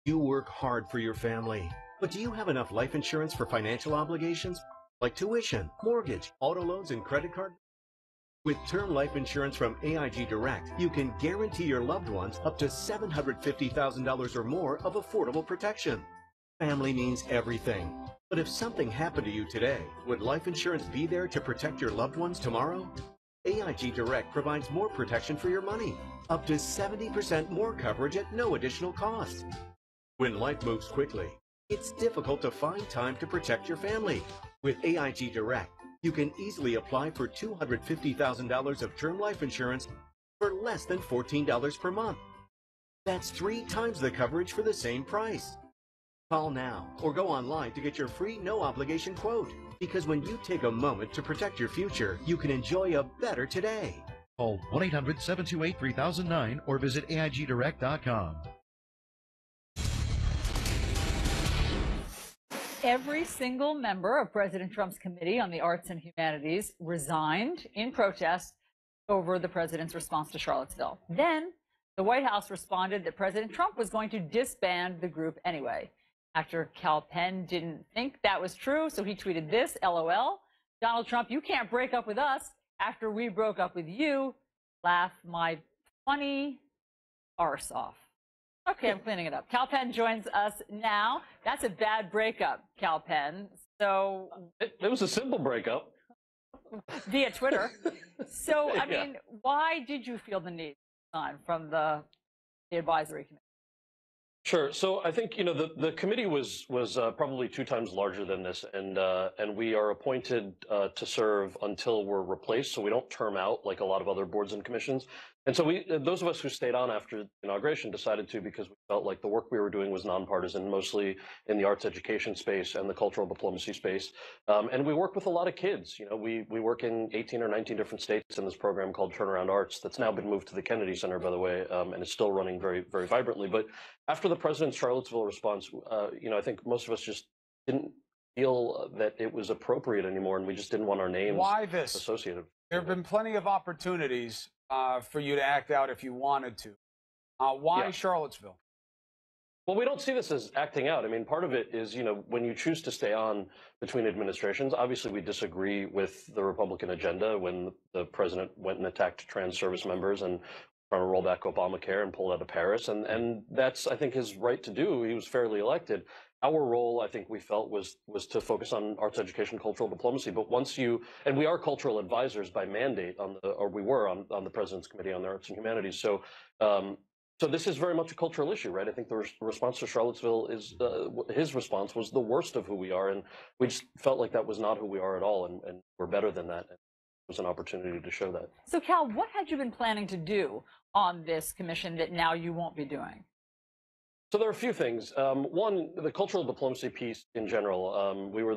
You work hard for your family, but do you have enough life insurance for financial obligations like tuition, mortgage, auto loans, and credit card? With term life insurance from AIG Direct, you can guarantee your loved ones up to $750,000 or more of affordable protection. Family means everything. But if something happened to you today, would life insurance be there to protect your loved ones tomorrow? AIG Direct provides more protection for your money, up to 70% more coverage at no additional cost. When life moves quickly, it's difficult to find time to protect your family. With AIG Direct, you can easily apply for $250,000 of term life insurance for less than $14 per month. That's 3 times the coverage for the same price. Call now or go online to get your free no-obligation quote. Because when you take a moment to protect your future, you can enjoy a better today. Call 1-800-728-3009 or visit AIGDirect.com. Every single member of President Trump's Committee on the Arts and Humanities resigned in protest over the president's response to Charlottesville. Then the White House responded that President Trump was going to disband the group anyway. Actor Kal Penn didn't think that was true, so he tweeted this, LOL, Donald Trump, you can't break up with us after we broke up with you. Laugh my funny arse off. Okay, I'm cleaning it up. Kal Penn joins us now. That's a bad breakup, Kal Penn. So it was a simple breakup. Via Twitter. So, I mean, why did you feel the need to sign from the advisory committee? Sure. So I think, you know, the committee was probably 2 times larger than this, and we are appointed to serve until we're replaced, so we don't term out like a lot of other boards and commissions. And so those of us who stayed on after inauguration decided to because we felt like the work we were doing was nonpartisan, mostly in the arts education space and the cultural diplomacy space. And we work with a lot of kids. You know, we work in 18 or 19 different states in this program called Turnaround Arts that's now been moved to the Kennedy Center, by the way, and it's still running very, very vibrantly. But after the president's Charlottesville response, you know, I think most of us just didn't feel that it was appropriate anymore, and we just didn't want our names associated. There have been plenty of opportunities for you to act out if you wanted to. Why Charlottesville? Well, we don't see this as acting out. I mean, part of it is, you know, when you choose to stay on between administrations, obviously we disagree with the Republican agenda when the president went and attacked trans service members and trying to roll back Obamacare and pull out of Paris. And that's, I think, his right to do. He was fairly elected. Our role, I think we felt, was to focus on arts education, cultural diplomacy. But once and we are cultural advisors by mandate we were on the President's Committee on the Arts and Humanities. So, so this is very much a cultural issue, right? I think the response to Charlottesville is, his response was the worst of who we are. And we just felt like that was not who we are at all. And we're better than that. And it was an opportunity to show that. So Cal, what had you been planning to do on this commission that now you won't be doing? So there are a few things. One, the cultural diplomacy piece in general. We were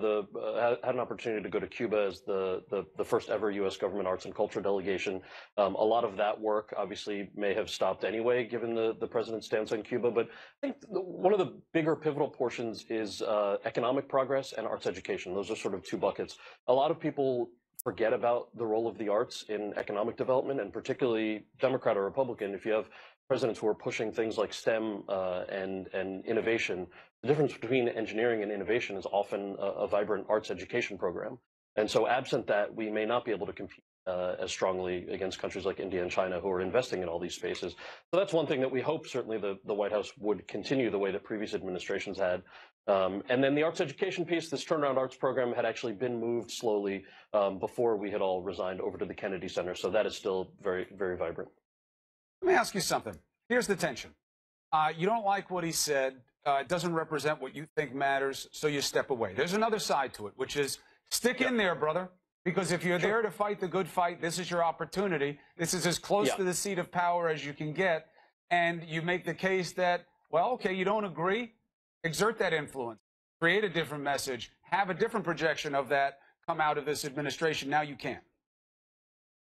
had an opportunity to go to Cuba as the first ever U.S. government arts and culture delegation. A lot of that work obviously may have stopped anyway, given the president's stance on Cuba. But I think one of the bigger pivotal portions is economic progress and arts education. Those are sort of 2 buckets. A lot of people forget about the role of the arts in economic development, and particularly Democrat or Republican. If you have presidents who are pushing things like STEM and innovation, the difference between engineering and innovation is often a vibrant arts education program. And so absent that, we may not be able to compete as strongly against countries like India and China who are investing in all these spaces. So that's one thing that we hope certainly the White House would continue the way that previous administrations had. And then the arts education piece, this Turnaround Arts program had actually been moved slowly before we had all resigned over to the Kennedy Center. So that is still very, very vibrant. Let me ask you something. Here's the tension. You don't like what he said. It doesn't represent what you think matters, so you step away. There's another side to it, which is stick in there, brother. Because if you're there to fight the good fight, this is your opportunity. This is as close to the seat of power as you can get. And you make the case that, well, okay, you don't agree. Exert that influence. Create a different message. Have a different projection of that come out of this administration. Now you can.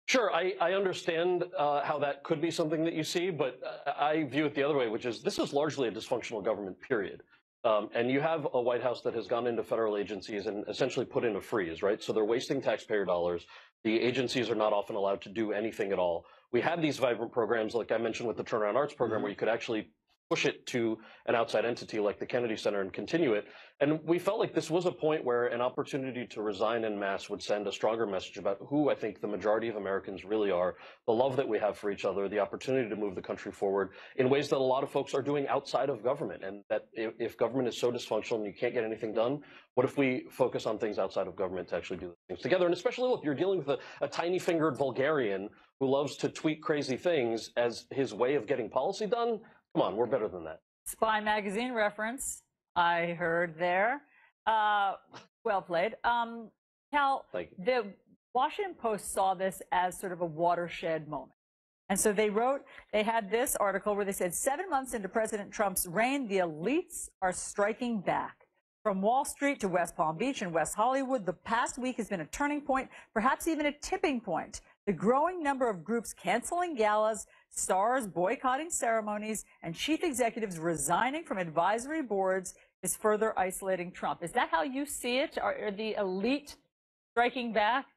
Sure, I understand how that could be something that you see, but I view it the other way, which is this is largely a dysfunctional government, period. And you have a White House that has gone into federal agencies and essentially put in a freeze, right? So they're wasting taxpayer dollars. The agencies are not often allowed to do anything at all. We had these vibrant programs, like I mentioned with the Turnaround Arts program, where you could actually push it to an outside entity like the Kennedy Center and continue it. And we felt like this was a point where an opportunity to resign en masse would send a stronger message about who I think the majority of Americans really are, the love that we have for each other, the opportunity to move the country forward in ways that a lot of folks are doing outside of government. And that if government is so dysfunctional and you can't get anything done, what if we focus on things outside of government to actually do things together? And especially, look, you're dealing with a tiny-fingered vulgarian who loves to tweet crazy things as his way of getting policy done. Come on, we're better than that. Spy Magazine reference, I heard there. Well played. Cal, the Washington Post saw this as sort of a watershed moment. And so they had this article where they said, 7 months into President Trump's reign, the elites are striking back. From Wall Street to West Palm Beach and West Hollywood, the past week has been a turning point, perhaps even a tipping point. The growing number of groups canceling galas, stars boycotting ceremonies, and chief executives resigning from advisory boards is further isolating Trump. Is that how you see it? Are the elite striking back?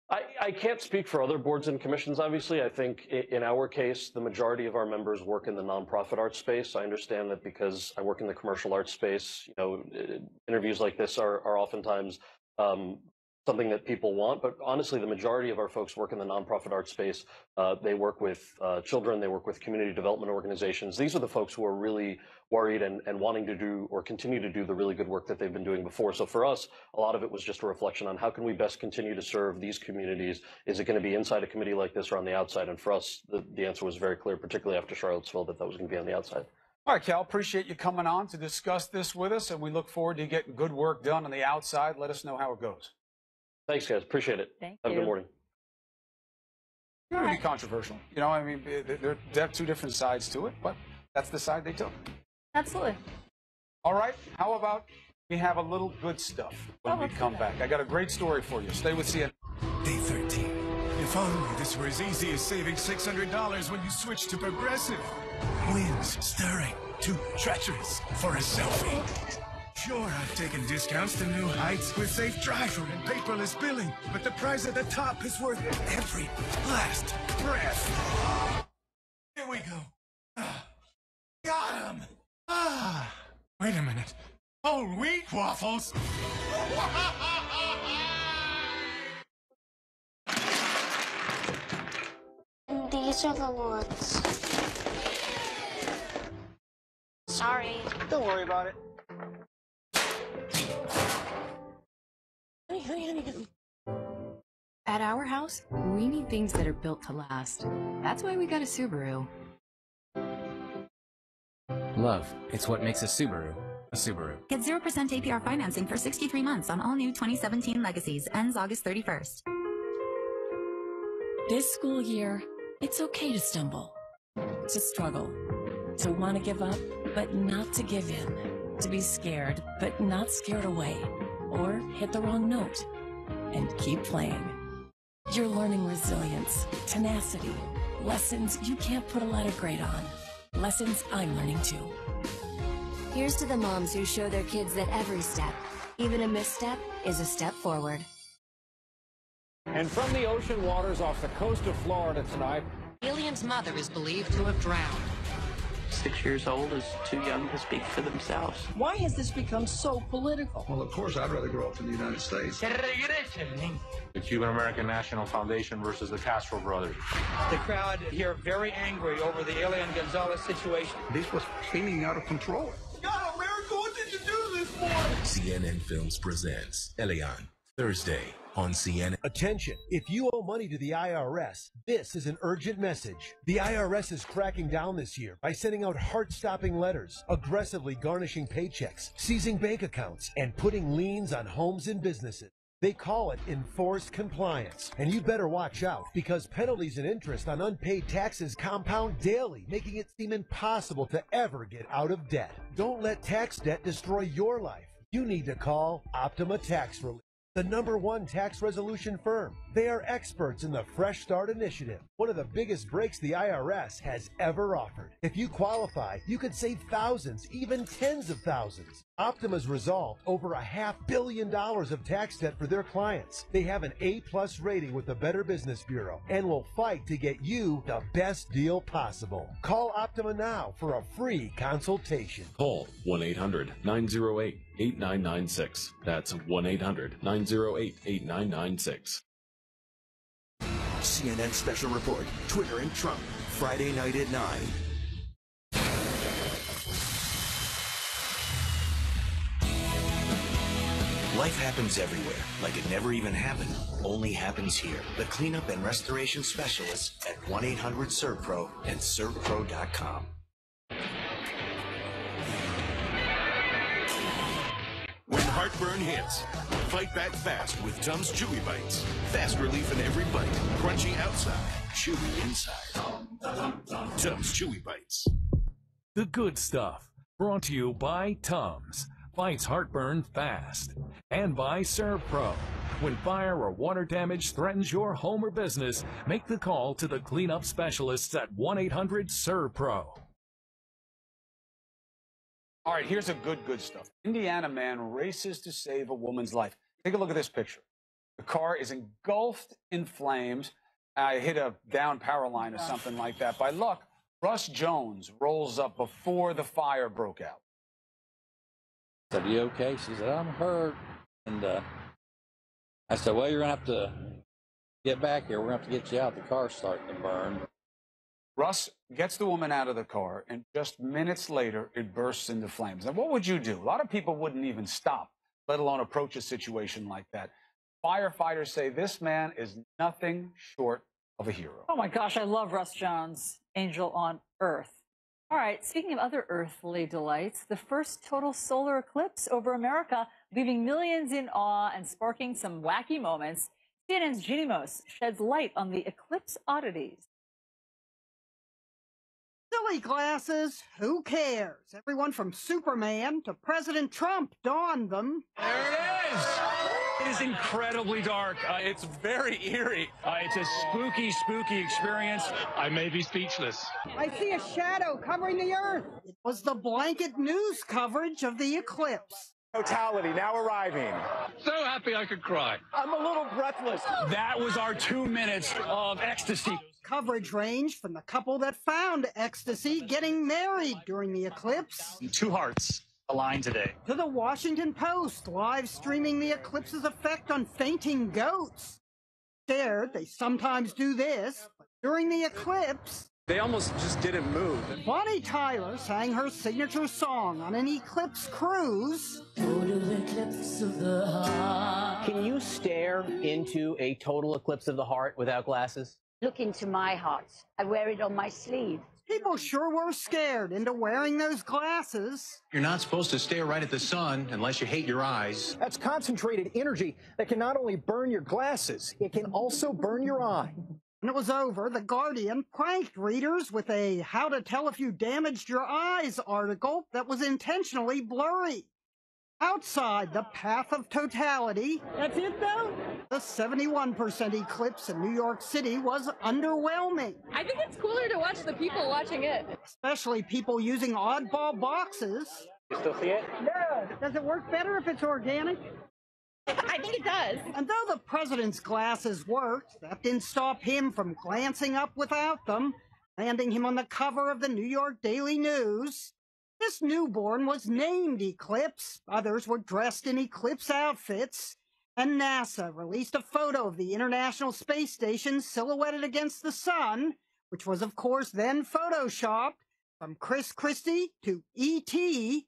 I can't speak for other boards and commissions, obviously. I think in our case, the majority of our members work in the nonprofit arts space. I understand that because I work in the commercial arts space, interviews like this are oftentimes something that people want, but honestly, the majority of our folks work in the nonprofit art space. They work with children, they work with community development organizations. These are the folks who are really worried and wanting to do or continue to do the really good work that they've been doing before. So for us, a lot of it was just a reflection on how can we best continue to serve these communities? Is it going to be inside a committee like this or on the outside? And for us, the answer was very clear, particularly after Charlottesville, that was going to be on the outside. All right, Cal, appreciate you coming on to discuss this with us, and we look forward to getting good work done on the outside. Let us know how it goes. Thanks, guys. Appreciate it. Thank Have you. a good morning. It's going to be controversial. I mean, there are two different sides to it, but that's the side they took. Absolutely. All right. How about we have a little good stuff when we come back? I got a great story for you. Stay with CNN. Day 13. If only this were as easy as saving $600 when you switch to Progressive. Winds stirring, too treacherous for a selfie. Sure, I've taken discounts to new heights with safe driver and paperless billing, but the price at the top is worth every last breath. Here we go. Got him. Wait a minute. Whole wheat waffles? These are the ones. Sorry. Don't worry about it. Honey. At our house, we need things that are built to last. That's why we got a Subaru. Love, it's what makes a Subaru a Subaru. Get 0% APR financing for 63 months on all new 2017 Legacies. Ends August 31st. This school year, it's okay to stumble, to struggle, to want to give up, but not to give in, to be scared, but not scared away, or hit the wrong note, and keep playing. You're learning resilience, tenacity, lessons you can't put a letter grade on, lessons I'm learning too. Here's to the moms who show their kids that every step, even a misstep, is a step forward. And from the ocean waters off the coast of Florida tonight, Alien's mother is believed to have drowned. 6 years old is too young to speak for themselves. Why has this become so political? Well, of course, I'd rather grow up in the United States. The Cuban-American National Foundation versus the Castro brothers. The crowd here very angry over the Elian Gonzalez situation. This was spinning out of control. God, America, what did you do this for? CNN Films presents Elian, Thursday on CNN. Attention, if you owe money to the IRS, this is an urgent message. The IRS is cracking down this year by sending out heart-stopping letters, aggressively garnishing paychecks, seizing bank accounts, and putting liens on homes and businesses. They call it enforced compliance. And you better watch out, because penalties and interest on unpaid taxes compound daily, making it seem impossible to ever get out of debt. Don't let tax debt destroy your life. You need to call Optima Tax Relief, the #1 tax resolution firm. They are experts in the Fresh Start Initiative, one of the biggest breaks the IRS has ever offered. If you qualify, you could save thousands, even tens of thousands. Optima's resolved over $500 million of tax debt for their clients. They have an A+ rating with the Better Business Bureau and will fight to get you the best deal possible. Call Optima now for a free consultation. Call 1-800-908-8996. That's 1-800-908-8996. CNN Special Report, Twitter and Trump, Friday night at 9. Life happens everywhere, like it never even happened. Only happens here. The cleanup and restoration specialists at 1-800-SERVPRO and ServPro.com. When heartburn hits, fight back fast with Tums Chewy Bites. Fast relief in every bite. Crunchy outside, chewy inside. Tums Chewy Bites. The good stuff. Brought to you by Tums. Fights heartburn fast. And by ServPro. When fire or water damage threatens your home or business, make the call to the cleanup specialists at 1-800-SERVPRO. All right, here's a good stuff. Indiana man races to save a woman's life. Take a look at this picture. The car is engulfed in flames. Hit a down power line or something like that. By luck, Russ Jones rolls up before the fire broke out. I said, "Are you okay?" She said, "I'm hurt." And I said, "Well, you're going to have to get back here. We're going to have to get you out. The car's starting to burn." Russ gets the woman out of the car, and just minutes later, it bursts into flames. Now, what would you do? A lot of people wouldn't even stop, let alone approach a situation like that. Firefighters say this man is nothing short of a hero. Oh my gosh, I love Russ Jones, Angel on Earth. All right, speaking of other earthly delights, the first total solar eclipse over America, leaving millions in awe and sparking some wacky moments. CNN's Ginny Mose sheds light on the eclipse oddities. Silly glasses, who cares? Everyone from Superman to President Trump donned them. There it is! It is incredibly dark. It's very eerie. It's a spooky experience. I may be speechless. I see a shadow covering the Earth. It was the blanket news coverage of the eclipse. Totality now arriving. So happy I could cry. I'm a little breathless. That was our 2 minutes of ecstasy. Coverage ranged from the couple that found ecstasy getting married during the eclipse. Two hearts aligned today. To the Washington Post live streaming the eclipse's effect on fainting goats. Scared, they sometimes do this, but during the eclipse, they almost just didn't move. Bonnie Tyler sang her signature song on an eclipse cruise. Total eclipse of the heart. Can you stare into a total eclipse of the heart without glasses? Look into my heart. I wear it on my sleeve. People sure were scared into wearing those glasses. You're not supposed to stare right at the sun unless you hate your eyes. That's concentrated energy that can not only burn your glasses, it can also burn your eye. When it was over, The Guardian pranked readers with a How to Tell If You Damaged Your Eyes article that was intentionally blurry. Outside the path of totality, that's it though, the 71% eclipse in New York City was underwhelming. I think it's cooler to watch the people watching it. Especially people using oddball boxes. You still see it? Yeah. Does it work better if it's organic? I think it does. And though the president's glasses worked, that didn't stop him from glancing up without them. landing him on the cover of the New York Daily News. This newborn was named Eclipse. Others were dressed in Eclipse outfits. And NASA released a photo of the International Space Station silhouetted against the sun, which was, of course, then photoshopped from Chris Christie to E.T.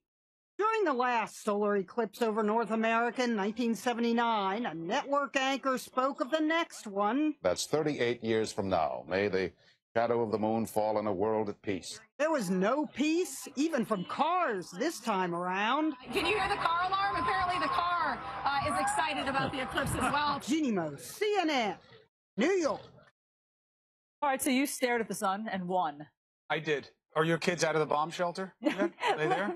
During the last solar eclipse over North America in 1979, a network anchor spoke of the next one. That's 38 years from now. May the shadow of the moon fall in a world at peace. There was no peace, even from cars this time around. Can you hear the car alarm? Apparently the car is excited about the eclipse as well. Jeannie Mo, CNN, New York. All right, so you stared at the sun and won. I did. Are your kids out of the bomb shelter? Are they there?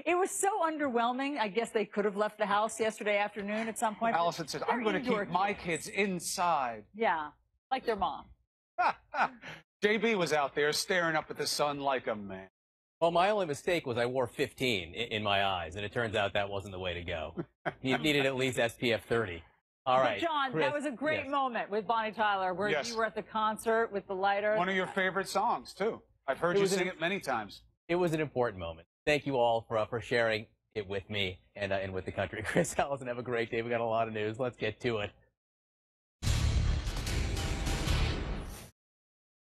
It was so underwhelming. I guess they could have left the house yesterday afternoon at some point. Allison said, I'm going to keep my kids inside. Yeah, like their mom. JB was out there staring up at the sun like a man. Well, my only mistake was I wore 15 in my eyes, and it turns out that wasn't the way to go. You needed at least SPF 30. All right. But John, Chris, that was a great yes. moment with Bonnie Tyler, where Yes. you were at the concert with the lighter. One of your favorite songs, too. I've heard you sing it many times. It was an important moment. Thank you all for sharing it with me and with the country. Chris, Allison, have a great day. We got a lot of news. Let's get to it.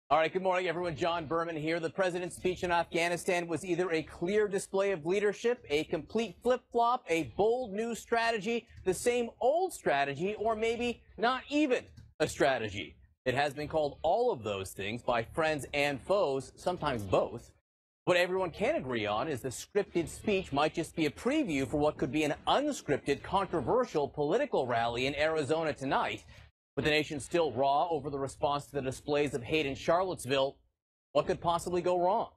All right, good morning, everyone. John Berman here. The president's speech in Afghanistan was either a clear display of leadership, a complete flip-flop, a bold new strategy, the same old strategy, or maybe not even a strategy. It has been called all of those things by friends and foes, sometimes both. What everyone can agree on is the scripted speech might just be a preview for what could be an unscripted, controversial political rally in Arizona tonight. With the nation still raw over the response to the displays of hate in Charlottesville, what could possibly go wrong?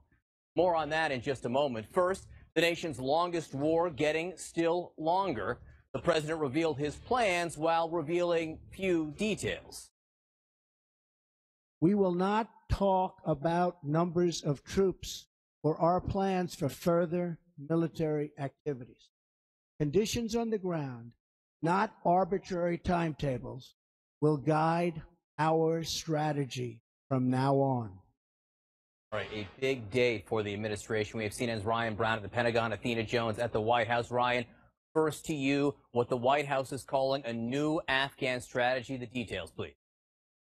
More on that in just a moment. First, the nation's longest war getting still longer. The president revealed his plans while revealing few details. We will not talk about numbers of troops or our plans for further military activities. Conditions on the ground, not arbitrary timetables, will guide our strategy from now on. All right, a big day for the administration. We have CNN's Ryan Brown at the Pentagon, Athena Jones at the White House. Ryan, first to you, what the White House is calling a new Afghan strategy. The details, please.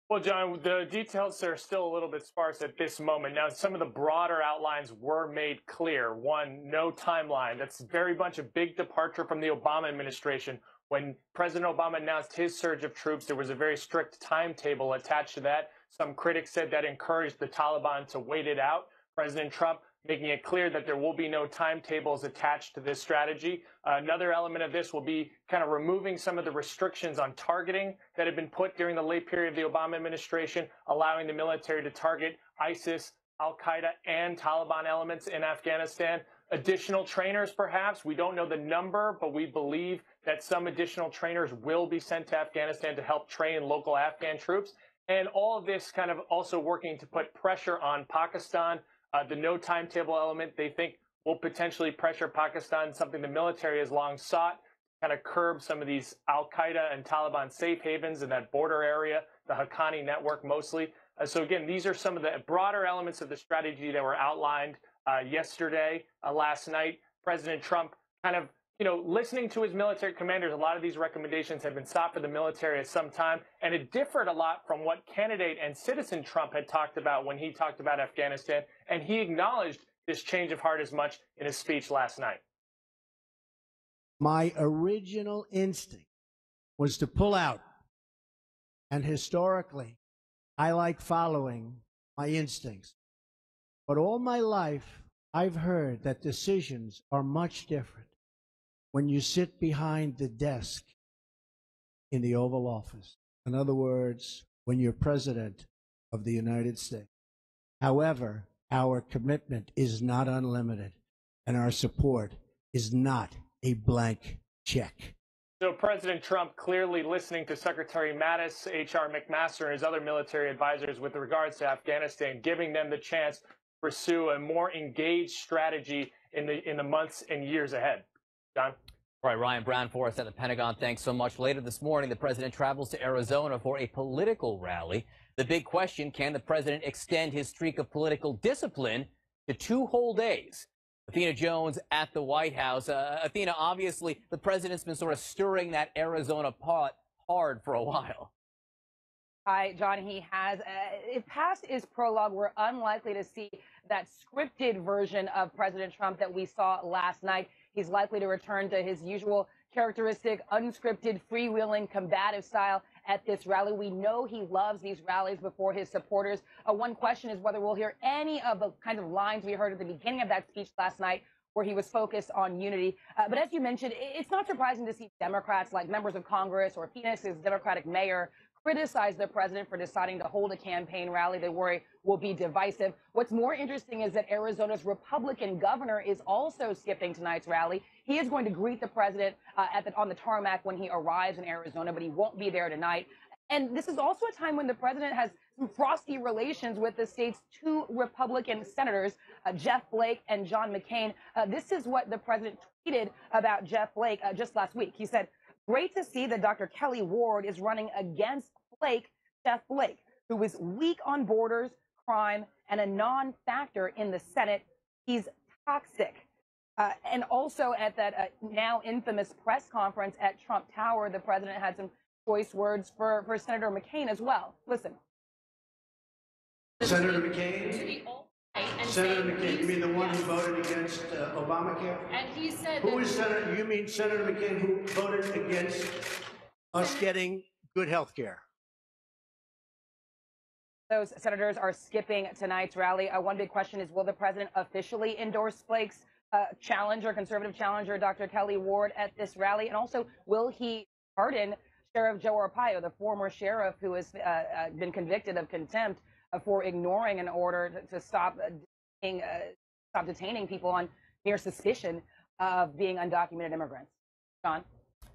Well, John, the details are still a little bit sparse at this moment. Now, some of the broader outlines were made clear. One, no timeline. That's very much a big departure from the Obama administration. When President Obama announced his surge of troops, there was a very strict timetable attached to that. Some critics said that encouraged the Taliban to wait it out. President Trump making it clear that there will be no timetables attached to this strategy. Another element of this will be kind of removing some of the restrictions on targeting that had been put during the late period of the Obama administration, allowing the military to target ISIS, Al-Qaeda, and Taliban elements in Afghanistan. Additional trainers, perhaps. We don't know the number, but we believe that some additional trainers will be sent to Afghanistan to help train local Afghan troops. And all of this kind of also working to put pressure on Pakistan. The no timetable element, they think, will potentially pressure Pakistan, something the military has long sought, kind of curb some of these Al-Qaeda and Taliban safe havens in that border area, the Haqqani network mostly. So again, these are some of the broader elements of the strategy that were outlined yesterday, last night. President Trump kind of, listening to his military commanders. A lot of these recommendations have been sought for the military at some time, and it differed a lot from what candidate and citizen Trump had talked about when he talked about Afghanistan, and he acknowledged this change of heart as much in his speech last night. My original instinct was to pull out, and historically, I like following my instincts. But all my life, I've heard that decisions are much different when you sit behind the desk in the Oval Office. In other words, when you're president of the United States. However, our commitment is not unlimited, and our support is not a blank check. So President Trump clearly listening to Secretary Mattis, H.R. McMaster, and his other military advisors with regards to Afghanistan, giving them the chance to pursue a more engaged strategy in the months and years ahead. John? All right, Ryan Brown for us at the Pentagon. Thanks so much. Later this morning, the president travels to Arizona for a political rally. The big question, can the president extend his streak of political discipline to 2 whole days? Athena Jones at the White House. Athena, obviously, the president's been sort of stirring that Arizona pot hard for a while. Hi, John. He has. If past is prologue, we're unlikely to see that scripted version of President Trump that we saw last night. He's likely to return to his usual characteristic, unscripted, freewheeling, combative style at this rally. We know he loves these rallies before his supporters. One question is whether we'll hear any of the kinds of lines we heard at the beginning of that speech last night, where he was focused on unity. But as you mentioned, it's not surprising to see Democrats like members of Congress or Phoenix's Democratic mayor criticize the president for deciding to hold a campaign rally they worry will be divisive. What's more interesting is that Arizona's Republican governor is also skipping tonight's rally. He is going to greet the president on the tarmac when he arrives in Arizona, but he won't be there tonight. And this is also a time when the president has some frosty relations with the state's 2 Republican senators, Jeff Flake and John McCain. This is what the president tweeted about Jeff Flake just last week. He said, "Great to see that Dr. Kelly Ward is running against Jeff Flake, who is weak on borders, crime, and a non-factor in the Senate. He's toxic." And also at that now infamous press conference at Trump Tower, the president had some choice words for Senator McCain as well. Listen. Senator McCain? Senator McCain, you mean the one who voted against Obamacare? And he said Who is Senator? You mean Senator McCain who voted against us getting good health care? Those senators are skipping tonight's rally. One big question is, will the president officially endorse Flake's conservative challenger, Dr. Kelly Ward, at this rally? And also, will he pardon Sheriff Joe Arpaio, the former sheriff who has been convicted of contempt for ignoring an order to stop detaining people on mere suspicion of being undocumented immigrants? John?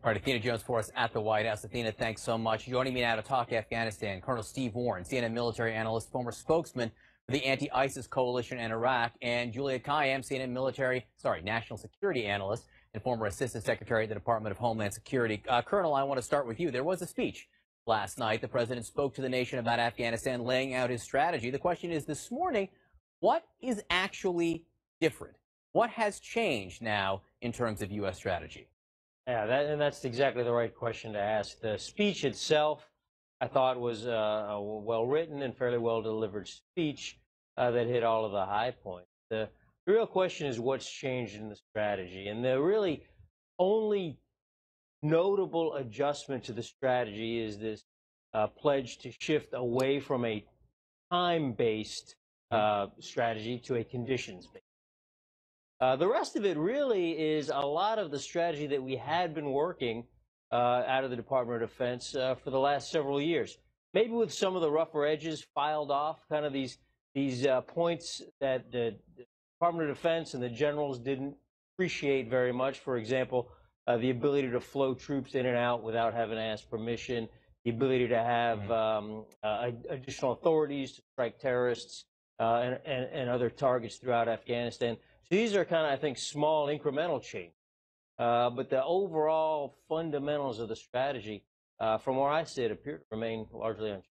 All right, Athena Jones for us at the White House. Athena, thanks so much. Joining me now to talk Afghanistan, Colonel Steve Warren, CNN military analyst, former spokesman for the anti-ISIS coalition in Iraq, and Julia Kayyem, CNN national security analyst and former assistant secretary at the Department of Homeland Security. Colonel, I want to start with you. There was a speech last night. The president spoke to the nation about Afghanistan, laying out his strategy. The question is this morning, what is actually different? What has changed now in terms of U.S. strategy? Yeah, that's exactly the right question to ask. The speech itself, I thought, was a well-written and fairly well-delivered speech that hit all of the high points. The real question is what's changed in the strategy. And the really only notable adjustment to the strategy is this pledge to shift away from a time-based strategy to a conditions-based. The rest of it really is a lot of the strategy that we had been working out of the Department of Defense for the last several years. Maybe with some of the rougher edges filed off, kind of these points that the Department of Defense and the generals didn't appreciate very much. For example, the ability to flow troops in and out without having to ask permission, the ability to have additional authorities to strike terrorists and other targets throughout Afghanistan. So these are kind of, I think, small incremental change. But the overall fundamentals of the strategy, from where I sit, appear to remain largely unchanged.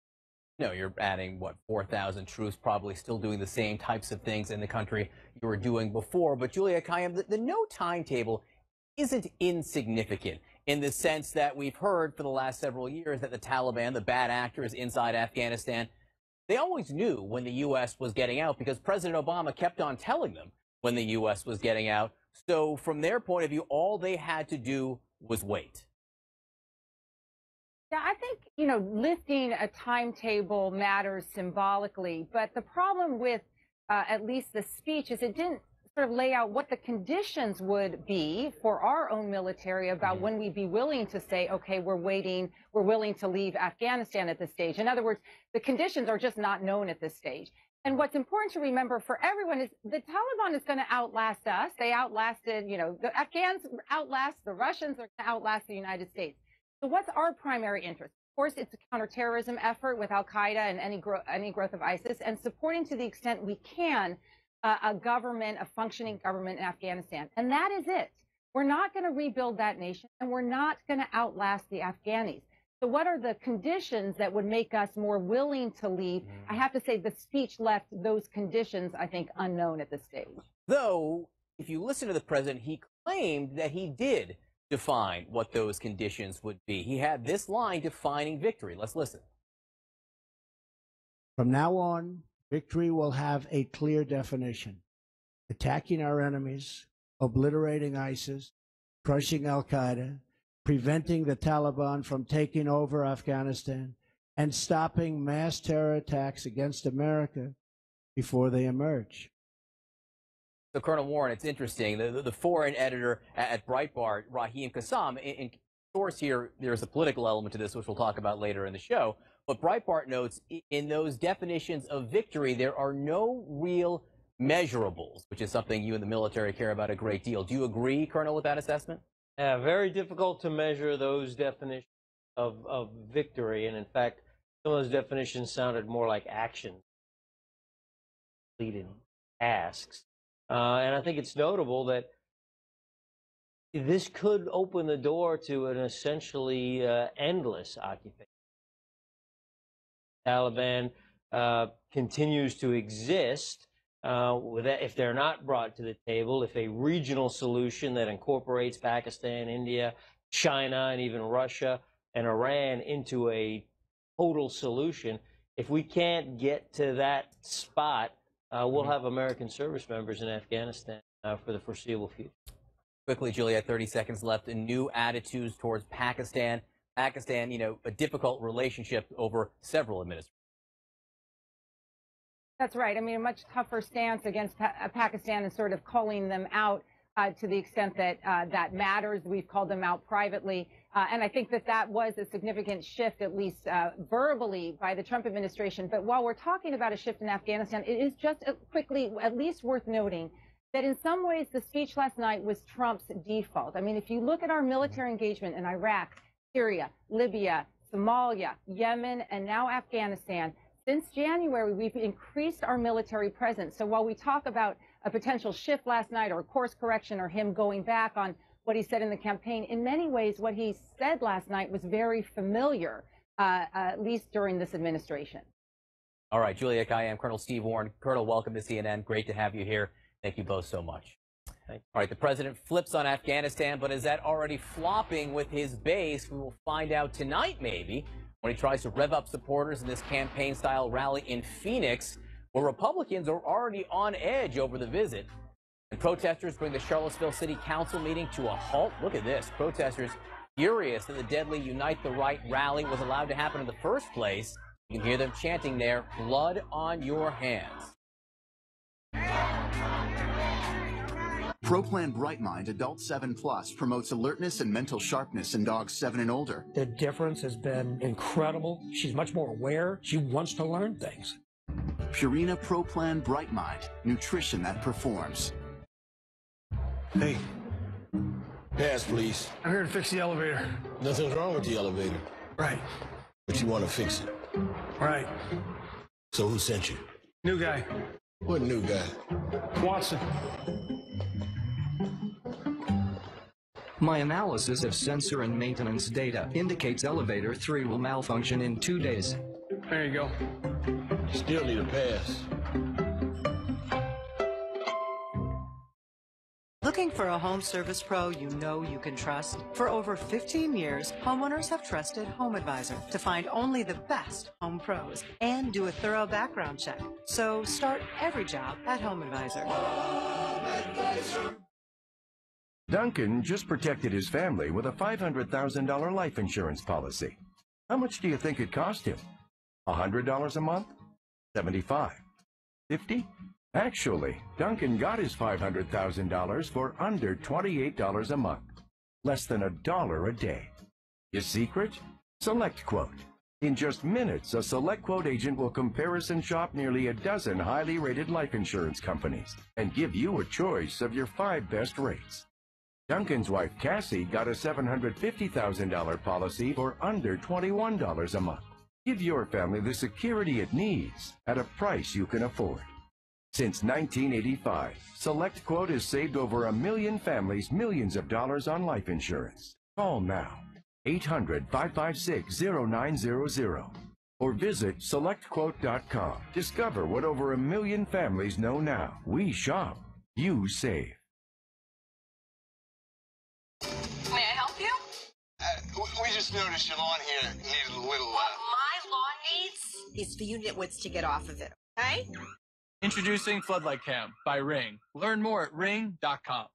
No, you're adding, 4,000 troops, probably still doing the same types of things in the country you were doing before. But Julia Kayyem, the no timetable isn't insignificant in the sense that we've heard for the last several years that the Taliban, the bad actors inside Afghanistan, they always knew when the U.S. was getting out because President Obama kept on telling them when the U.S. was getting out. So from their point of view, all they had to do was wait. Yeah, I think, lifting a timetable matters symbolically, but the problem with at least the speech is it didn't sort of lay out what the conditions would be for our own military about when we'd be willing to say, okay, we're willing to leave Afghanistan at this stage. In other words, the conditions are just not known at this stage. And what's important to remember for everyone is the Taliban is going to outlast us. They outlasted, the Afghans outlast the Russians, are going to outlast the United States. So what's our primary interest? Of course, it's a counterterrorism effort with al-Qaeda and any growth of ISIS, and supporting to the extent we can a functioning government in Afghanistan. And that is it. We're not going to rebuild that nation, and we're not going to outlast the Afghanis. So what are the conditions that would make us more willing to leave? I have to say the speech left those conditions, I think, unknown at this stage. Though, if you listen to the president, he claimed that he did define what those conditions would be. He had this line defining victory. Let's listen. From now on, victory will have a clear definition. Attacking our enemies, obliterating ISIS, crushing al-Qaeda, preventing the Taliban from taking over Afghanistan, and stopping mass terror attacks against America before they emerge. So, Colonel Warren, it's interesting. The foreign editor at Breitbart, Raheem Kassam, in source here, there's a political element to this, which we'll talk about later in the show. But Breitbart notes in those definitions of victory, there are no real measurables, which is something you in the military care about a great deal. Do you agree, Colonel, with that assessment? Yeah, very difficult to measure those definitions of victory. And in fact, some of those definitions sounded more like actions, completed tasks. And I think it's notable that this could open the door to an essentially endless occupation. Taliban continues to exist. If they're not brought to the table, if a regional solution that incorporates Pakistan, India, China, and even Russia and Iran into a total solution, if we can't get to that spot, we'll have American service members in Afghanistan for the foreseeable future. Quickly, Juliet, 30 seconds left. New attitudes towards Pakistan. Pakistan, you know, a difficult relationship over several administrations. That's right. I mean, a much tougher stance against Pakistan and sort of calling them out to the extent that that matters. We've called them out privately. And I think that that was a significant shift, at least verbally, by the Trump administration. But while we're talking about a shift in Afghanistan, it is just quickly at least worth noting that in some ways the speech last night was Trump's default. I mean, if you look at our military engagement in Iraq, Syria, Libya, Somalia, Yemen, and now Afghanistan, since January, we've increased our military presence. So while we talk about a potential shift last night or a course correction or him going back on what he said in the campaign, in many ways, what he said last night was very familiar, at least during this administration. All right, Julia Kayyem, Colonel Steve Warren. Colonel, welcome to CNN. Great to have you here. Thank you both so much. All right, the president flips on Afghanistan, but is that already flopping with his base? We will find out tonight, maybe, when he tries to rev up supporters in this campaign-style rally in Phoenix, where Republicans are already on edge over the visit. And protesters bring the Charlottesville City Council meeting to a halt. Look at this. Protesters furious that the deadly Unite the Right rally was allowed to happen in the first place. You can hear them chanting there, "Blood on your hands." ProPlan BrightMind Adult 7+ promotes alertness and mental sharpness in dogs 7 and older. The difference has been incredible. She's much more aware. She wants to learn things. Purina ProPlan BrightMind, nutrition that performs. Hey, pass, please. I'm here to fix the elevator. Nothing's wrong with the elevator. Right. But you want to fix it. Right. So who sent you? New guy. What new guy? Watson. My analysis of sensor and maintenance data indicates elevator 3 will malfunction in 2 days. There you go. Still need a pass. Looking for a home service pro you know you can trust? For over 15 years, homeowners have trusted HomeAdvisor to find only the best home pros and do a thorough background check. So start every job at HomeAdvisor. Duncan just protected his family with a $500,000 life insurance policy. How much do you think it cost him? $100 a month? $75? $50? Actually, Duncan got his $500,000 for under $28 a month. Less than $1 a day. His secret? SelectQuote. In just minutes, a SelectQuote agent will comparison shop nearly a dozen highly rated life insurance companies and give you a choice of your 5 best rates. Duncan's wife, Cassie, got a $750,000 policy for under $21 a month. Give your family the security it needs at a price you can afford. Since 1985, SelectQuote has saved over 1 million families millions of dollars on life insurance. Call now, 800-556-0900, or visit SelectQuote.com. Discover what over 1 million families know now. We shop, you save. May I help you? We just noticed your lawn here needed a little, What my lawn needs is for you nitwits to get off of it, okay? Introducing Floodlight Cam by Ring. Learn more at ring.com.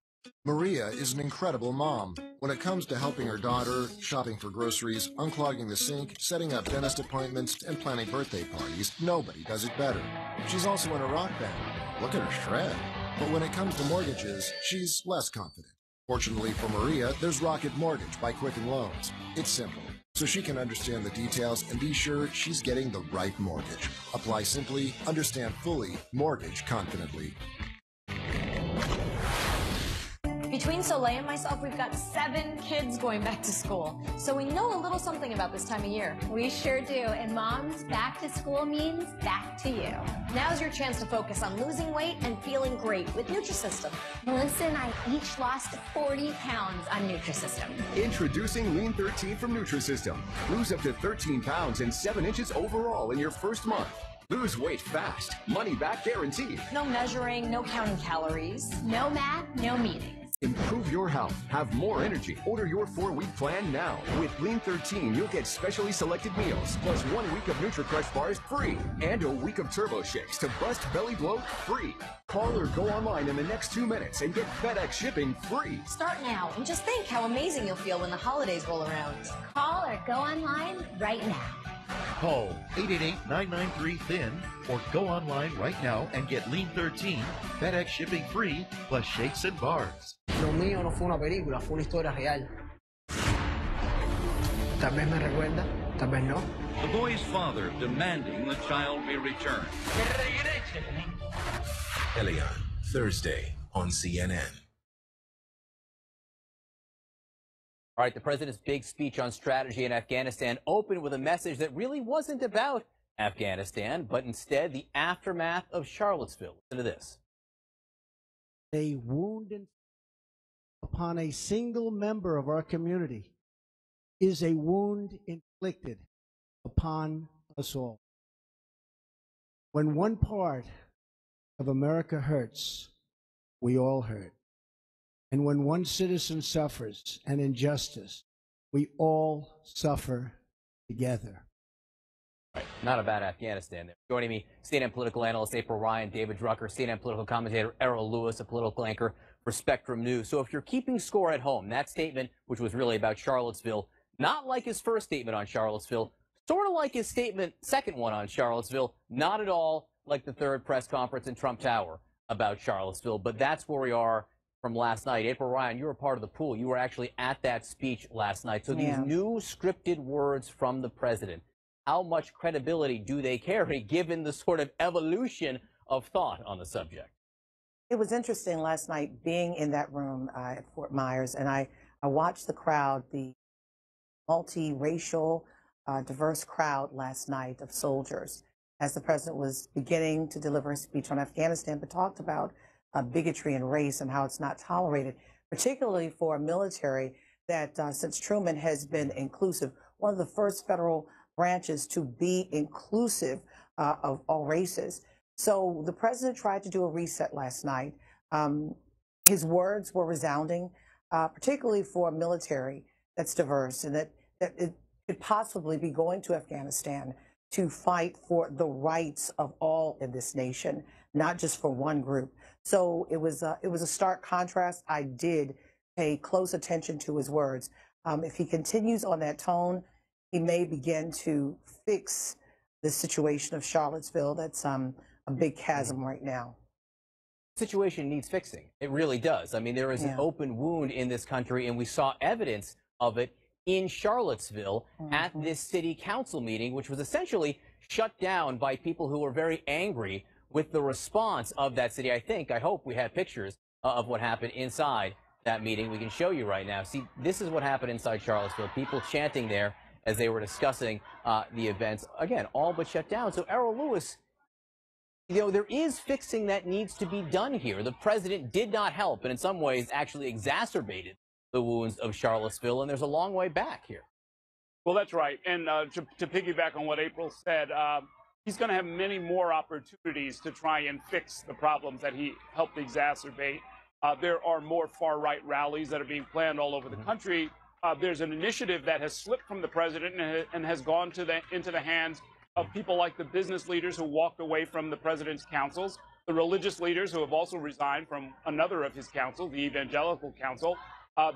Maria is an incredible mom. When it comes to helping her daughter, shopping for groceries, unclogging the sink, setting up dentist appointments, and planning birthday parties, nobody does it better. She's also in a rock band. Look at her shred. But when it comes to mortgages, she's less confident. Fortunately for Maria, there's Rocket Mortgage by Quicken Loans. It's simple, so she can understand the details and be sure she's getting the right mortgage. Apply simply, understand fully, mortgage confidently. Between Soleil and myself, we've got 7 kids going back to school. So we know a little something about this time of year. We sure do. And Moms, back to school means back to you. Now's your chance to focus on losing weight and feeling great with Nutrisystem. Melissa and I each lost 40 pounds on Nutrisystem. Introducing Lean 13 from Nutrisystem. Lose up to 13 pounds and 7 inches overall in your first month. Lose weight fast. Money back guaranteed. No measuring, no counting calories. No math, no meetings. Improve your health. Have more energy. Order your 4-week plan now. With Lean 13, you'll get specially selected meals, plus 1 week of NutriCrush bars free, and a week of Turbo Shakes to bust belly bloat free. Call or go online in the next 2 minutes and get FedEx shipping free. Start now and just think how amazing you'll feel when the holidays roll around. Call or go online right now. Call 888-993-THIN or go online right now and get Lean 13, FedEx shipping free, plus shakes and bars. Lo mío no fue una película, fue una historia real. Tal vez me recuerda, tal vez no. The boy's father demanding the child be returned. Elian, Thursday on CNN. All right, the president's big speech on strategy in Afghanistan opened with a message that really wasn't about Afghanistan, but instead the aftermath of Charlottesville. Listen to this. A wound upon a single member of our community is a wound inflicted upon us all. When one part of America hurts, we all hurt. And when one citizen suffers an injustice, we all suffer together. Right. Not about Afghanistan there. Joining me, CNN political analyst April Ryan, David Drucker, CNN political commentator Errol Lewis, a political anchor for Spectrum News. So if you're keeping score at home, that statement, which was really about Charlottesville, not like his first statement on Charlottesville, sort of like his statement, second one on Charlottesville, not at all like the third press conference in Trump Tower about Charlottesville, but that's where we are from last night. April Ryan, you were part of the pool. You were actually at that speech last night. So these new scripted words from the president, how much credibility do they carry given the sort of evolution of thought on the subject? It was interesting last night being in that room at Fort Myers, and I watched the crowd, the multiracial, diverse crowd last night of soldiers as the president was beginning to deliver a speech on Afghanistan, but talked about bigotry and race and how it's not tolerated, particularly for a military that since Truman has been inclusive, one of the first federal branches to be inclusive of all races. So the president tried to do a reset last night. His words were resounding, particularly for a military that's diverse and that it could possibly be going to Afghanistan to fight for the rights of all in this nation, not just for one group. So it was a stark contrast. I did pay close attention to his words. If he continues on that tone, he may begin to fix the situation of Charlottesville. That's a big chasm right now. Situation needs fixing. It really does. I mean, there is an open wound in this country, and we saw evidence of it in Charlottesville at this city council meeting, which was essentially shut down by people who were very angry with the response of that city. I hope we have pictures of what happened inside that meeting. We can show you right now. See, this is what happened inside Charlottesville. People chanting there as they were discussing the events. Again, all but shut down. So Errol Lewis, You know, there is fixing that needs to be done here. The president did not help, and in some ways actually exacerbated the wounds of Charlottesville, and there's a long way back here. Well, that's right. And to piggyback on what April said, he's going to have many more opportunities to try and fix the problems that he helped exacerbate. There are more far-right rallies that are being planned all over the country. There's an initiative that has slipped from the president and has gone into the hands of people like the business leaders who walked away from the president's councils, the religious leaders who have also resigned from another of his councils, the Evangelical Council,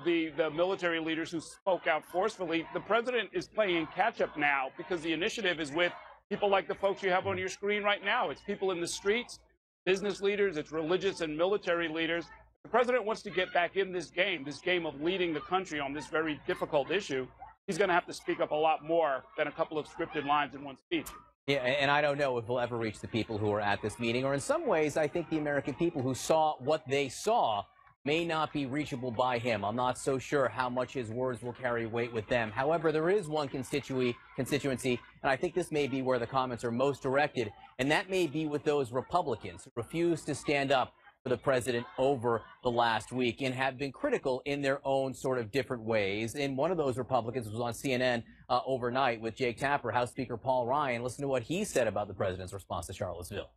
the military leaders who spoke out forcefully. The president is playing catch-up now because the initiative is with people like the folks you have on your screen right now. It's people in the streets, business leaders, it's religious and military leaders. The president wants to get back in this game of leading the country on this very difficult issue. He's going to have to speak up a lot more than a couple of scripted lines in one speech. Yeah, and I don't know if we'll ever reach the people who are at this meeting, or in some ways, I think the American people who saw what they saw may not be reachable by him. I'm not so sure how much his words will carry weight with them. However, there is one constituency, and I think this may be where the comments are most directed, and that may be with those Republicans who refuse to stand up for the president over the last week and have been critical in their own sort of different ways. And one of those Republicans was on CNN overnight with Jake Tapper, House Speaker Paul Ryan. Listen to what he said about the president's response to Charlottesville.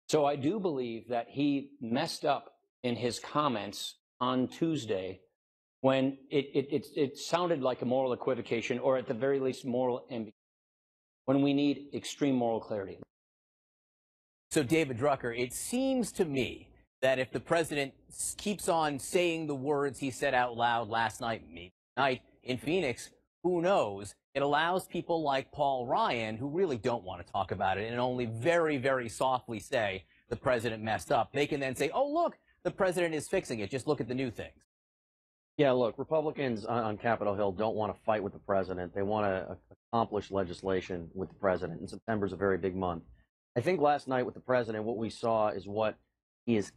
So I do believe that he messed up in his comments on Tuesday when it sounded like a moral equivocation, or at the very least moral ambiguity, when we need extreme moral clarity. So, David Drucker, it seems to me that if the president keeps on saying the words he said out loud last night, maybe tonight in Phoenix, who knows, it allows people like Paul Ryan, who really don't want to talk about it and only very, very softly say the president messed up. They can then say, oh, look, the president is fixing it. Just look at the new things. Yeah, look, Republicans on Capitol Hill don't want to fight with the president. They want to accomplish legislation with the president, and September is a very big month. I think last night with the president, what we saw is what he is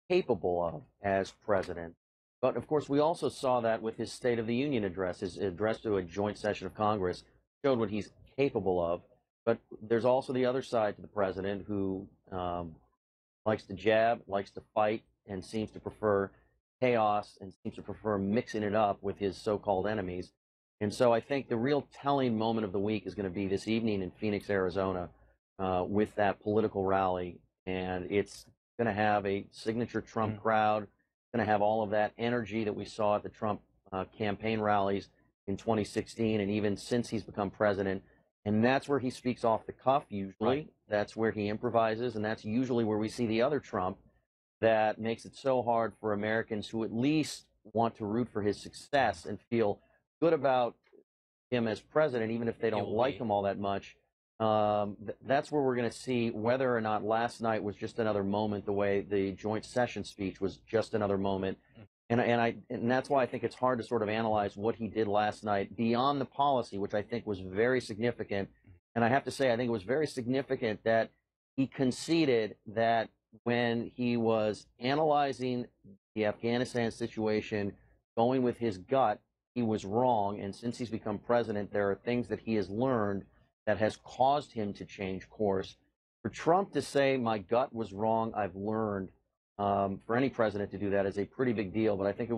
capable of as president. But, of course, we also saw that with his State of the Union address. His address to a joint session of Congress showed what he's capable of. But there's also the other side to the president who likes to jab, likes to fight, and seems to prefer chaos and seems to prefer mixing it up with his so-called enemies. And so I think the real telling moment of the week is going to be this evening in Phoenix, Arizona, with that political rally. And it's going to have a signature Trump crowd. It's going to have all of that energy that we saw at the Trump campaign rallies in 2016 and even since he's become president. And that's where he speaks off the cuff, usually. Right. That's where he improvises, and that's usually where we see the other Trump that makes it so hard for Americans who at least want to root for his success and feel good about him as president, even if they don't like him all that much. That's where we're going to see whether or not last night was just another moment, the way the joint session speech was just another moment. And that's why I think it's hard to sort of analyze what he did last night beyond the policy, which I think was very significant. And I have to say, I think it was very significant that he conceded that when he was analyzing the Afghanistan situation, going with his gut, he was wrong. And since he's become president, there are things that he has learned that has caused him to change course. For Trump to say, my gut was wrong, I've learned, for any president to do that is a pretty big deal. But I think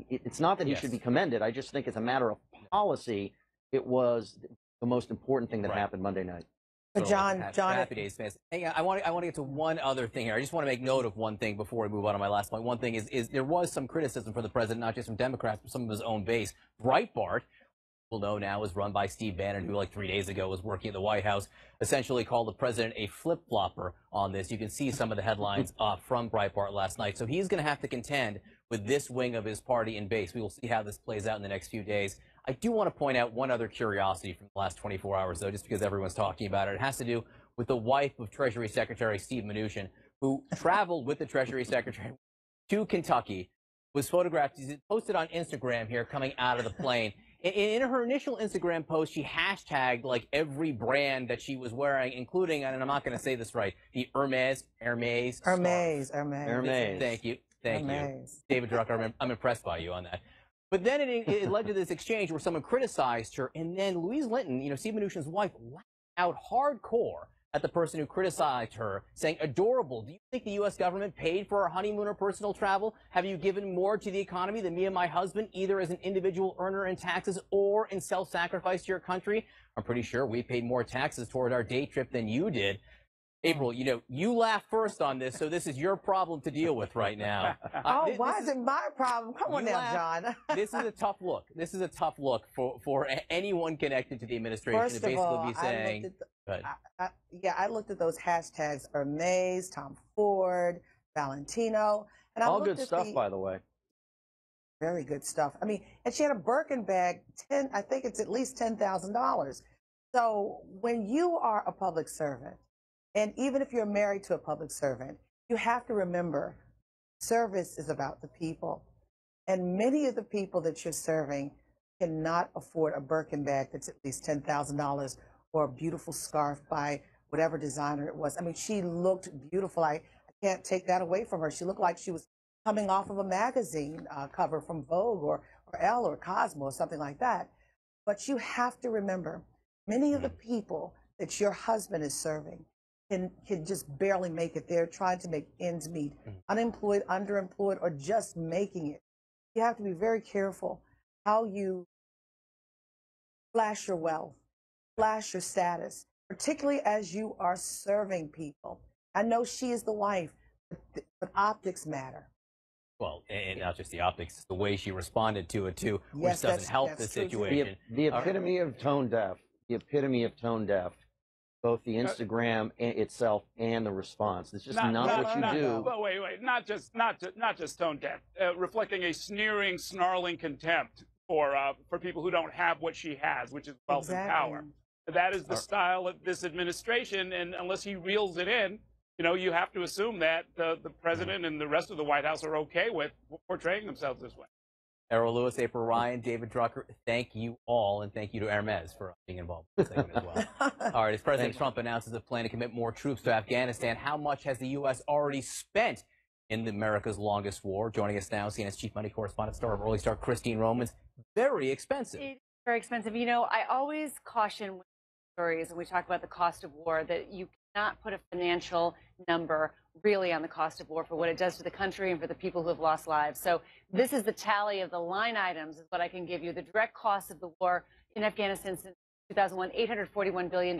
it's not that he should be commended. I just think it's a matter of policy. It was the most important thing that happened Monday night. But John, Happy Days fans. Hang on, I want to get to one other thing here. I just want to make note of one thing before we move on to my last point. One thing is there was some criticism for the president, not just from Democrats, but some of his own base. Breitbart, we'll know now, is run by Steve Bannon, who like 3 days ago was working at the White House, essentially called the president a flip-flopper on this. You can see some of the headlines from Breitbart last night. So he's going to have to contend with this wing of his party and base. We will see how this plays out in the next few days. I do want to point out one other curiosity from the last 24 hours, though, just because everyone's talking about it. It has to do with the wife of Treasury Secretary Steve Mnuchin, who traveled with the Treasury Secretary to Kentucky, was photographed, posted on Instagram here coming out of the plane. In her initial Instagram post, she hashtagged like every brand that she was wearing, including, and I'm not going to say this right, the Hermes. Thank you. David Drucker, I'm impressed by you on that. But then it led to this exchange where someone criticized her, and then Louise Linton, Steve Mnuchin's wife, laughed out hardcore at the person who criticized her, saying, adorable. Do you think the U.S. government paid for our honeymoon or personal travel? Have you given more to the economy than me and my husband, either as an individual earner in taxes or in self-sacrifice to your country? I'm pretty sure we paid more taxes toward our day trip than you did. April, you know, you laughed first on this, so this is your problem to deal with right now. Why is it my problem? Come on now, John. This is a tough look. This is a tough look for anyone connected to the administration First to basically of all, be saying. I looked at those hashtags: Hermes, Tom Ford, Valentino, and I all looked good at stuff, by the way. Very good stuff. I mean, and she had a Birkin bag. I think it's at least $10,000. So when you are a public servant, and even if you're married to a public servant, you have to remember service is about the people. And many of the people that you're serving cannot afford a Birkin bag that's at least $10,000 or a beautiful scarf by whatever designer it was. I mean, she looked beautiful. I can't take that away from her. She looked like she was coming off of a magazine cover from Vogue or Elle or Cosmo or something like that. But you have to remember, many of the people that your husband is serving can just barely make it. They're trying to make ends meet, unemployed, underemployed, or just making it. You have to be very careful how you flash your wealth, flash your status, particularly as you are serving people. I know she is the wife, but optics matter. Well, and not just the optics, it's the way she responded to it, too, which Yes, doesn't help the situation. The epitome of tone deaf. The epitome of tone deaf. Both the Instagram itself and the response. It's just not what you do. But wait, not just tone deaf. Reflecting a sneering, snarling contempt for people who don't have what she has, which is wealth and power. That is the style of this administration, and unless he reels it in, you know, you have to assume that the president and the rest of the White House are okay with portraying themselves this way. Errol Louis, April Ryan, David Drucker, thank you all, and thank you to Hermes for being involved in this segment as well. All right, as President Trump announces a plan to commit more troops to Afghanistan, how much has the U.S. already spent in America's longest war? Joining us now, CNN's chief money correspondent, star of Early Start, Christine Romans. Very expensive. It's very expensive. You know, I always caution with stories, and we talk about the cost of war, that you cannot put a financial number really on the cost of war for what it does to the country and for the people who have lost lives. So this is the tally of the line items, is what I can give you. The direct cost of the war in Afghanistan since 2001, $841 billion,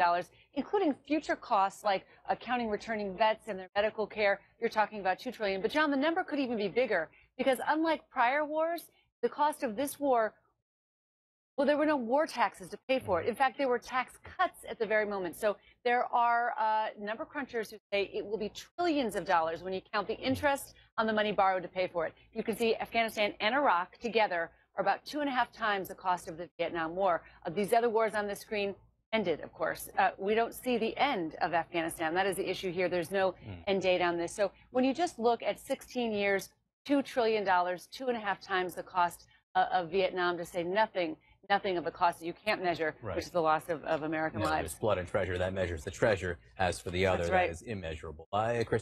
including future costs like accounting returning vets and their medical care. You're talking about $2 trillion. But John, the number could even be bigger, because unlike prior wars, the cost of this war, well, there were no war taxes to pay for it. In fact, there were tax cuts at the very moment. So there are number crunchers who say it will be trillions of dollars when you count the interest on the money borrowed to pay for it. You can see Afghanistan and Iraq together are about 2.5 times the cost of the Vietnam War. These other wars on the screen ended, of course. We don't see the end of Afghanistan. That is the issue here. There's no end date on this. So when you just look at 16 years, $2 trillion, 2.5 times the cost of Vietnam, to say nothing of the cost that you can't measure, which is the loss of American lives. There's blood and treasure that measures the treasure. As for the other, that is immeasurable. Christine.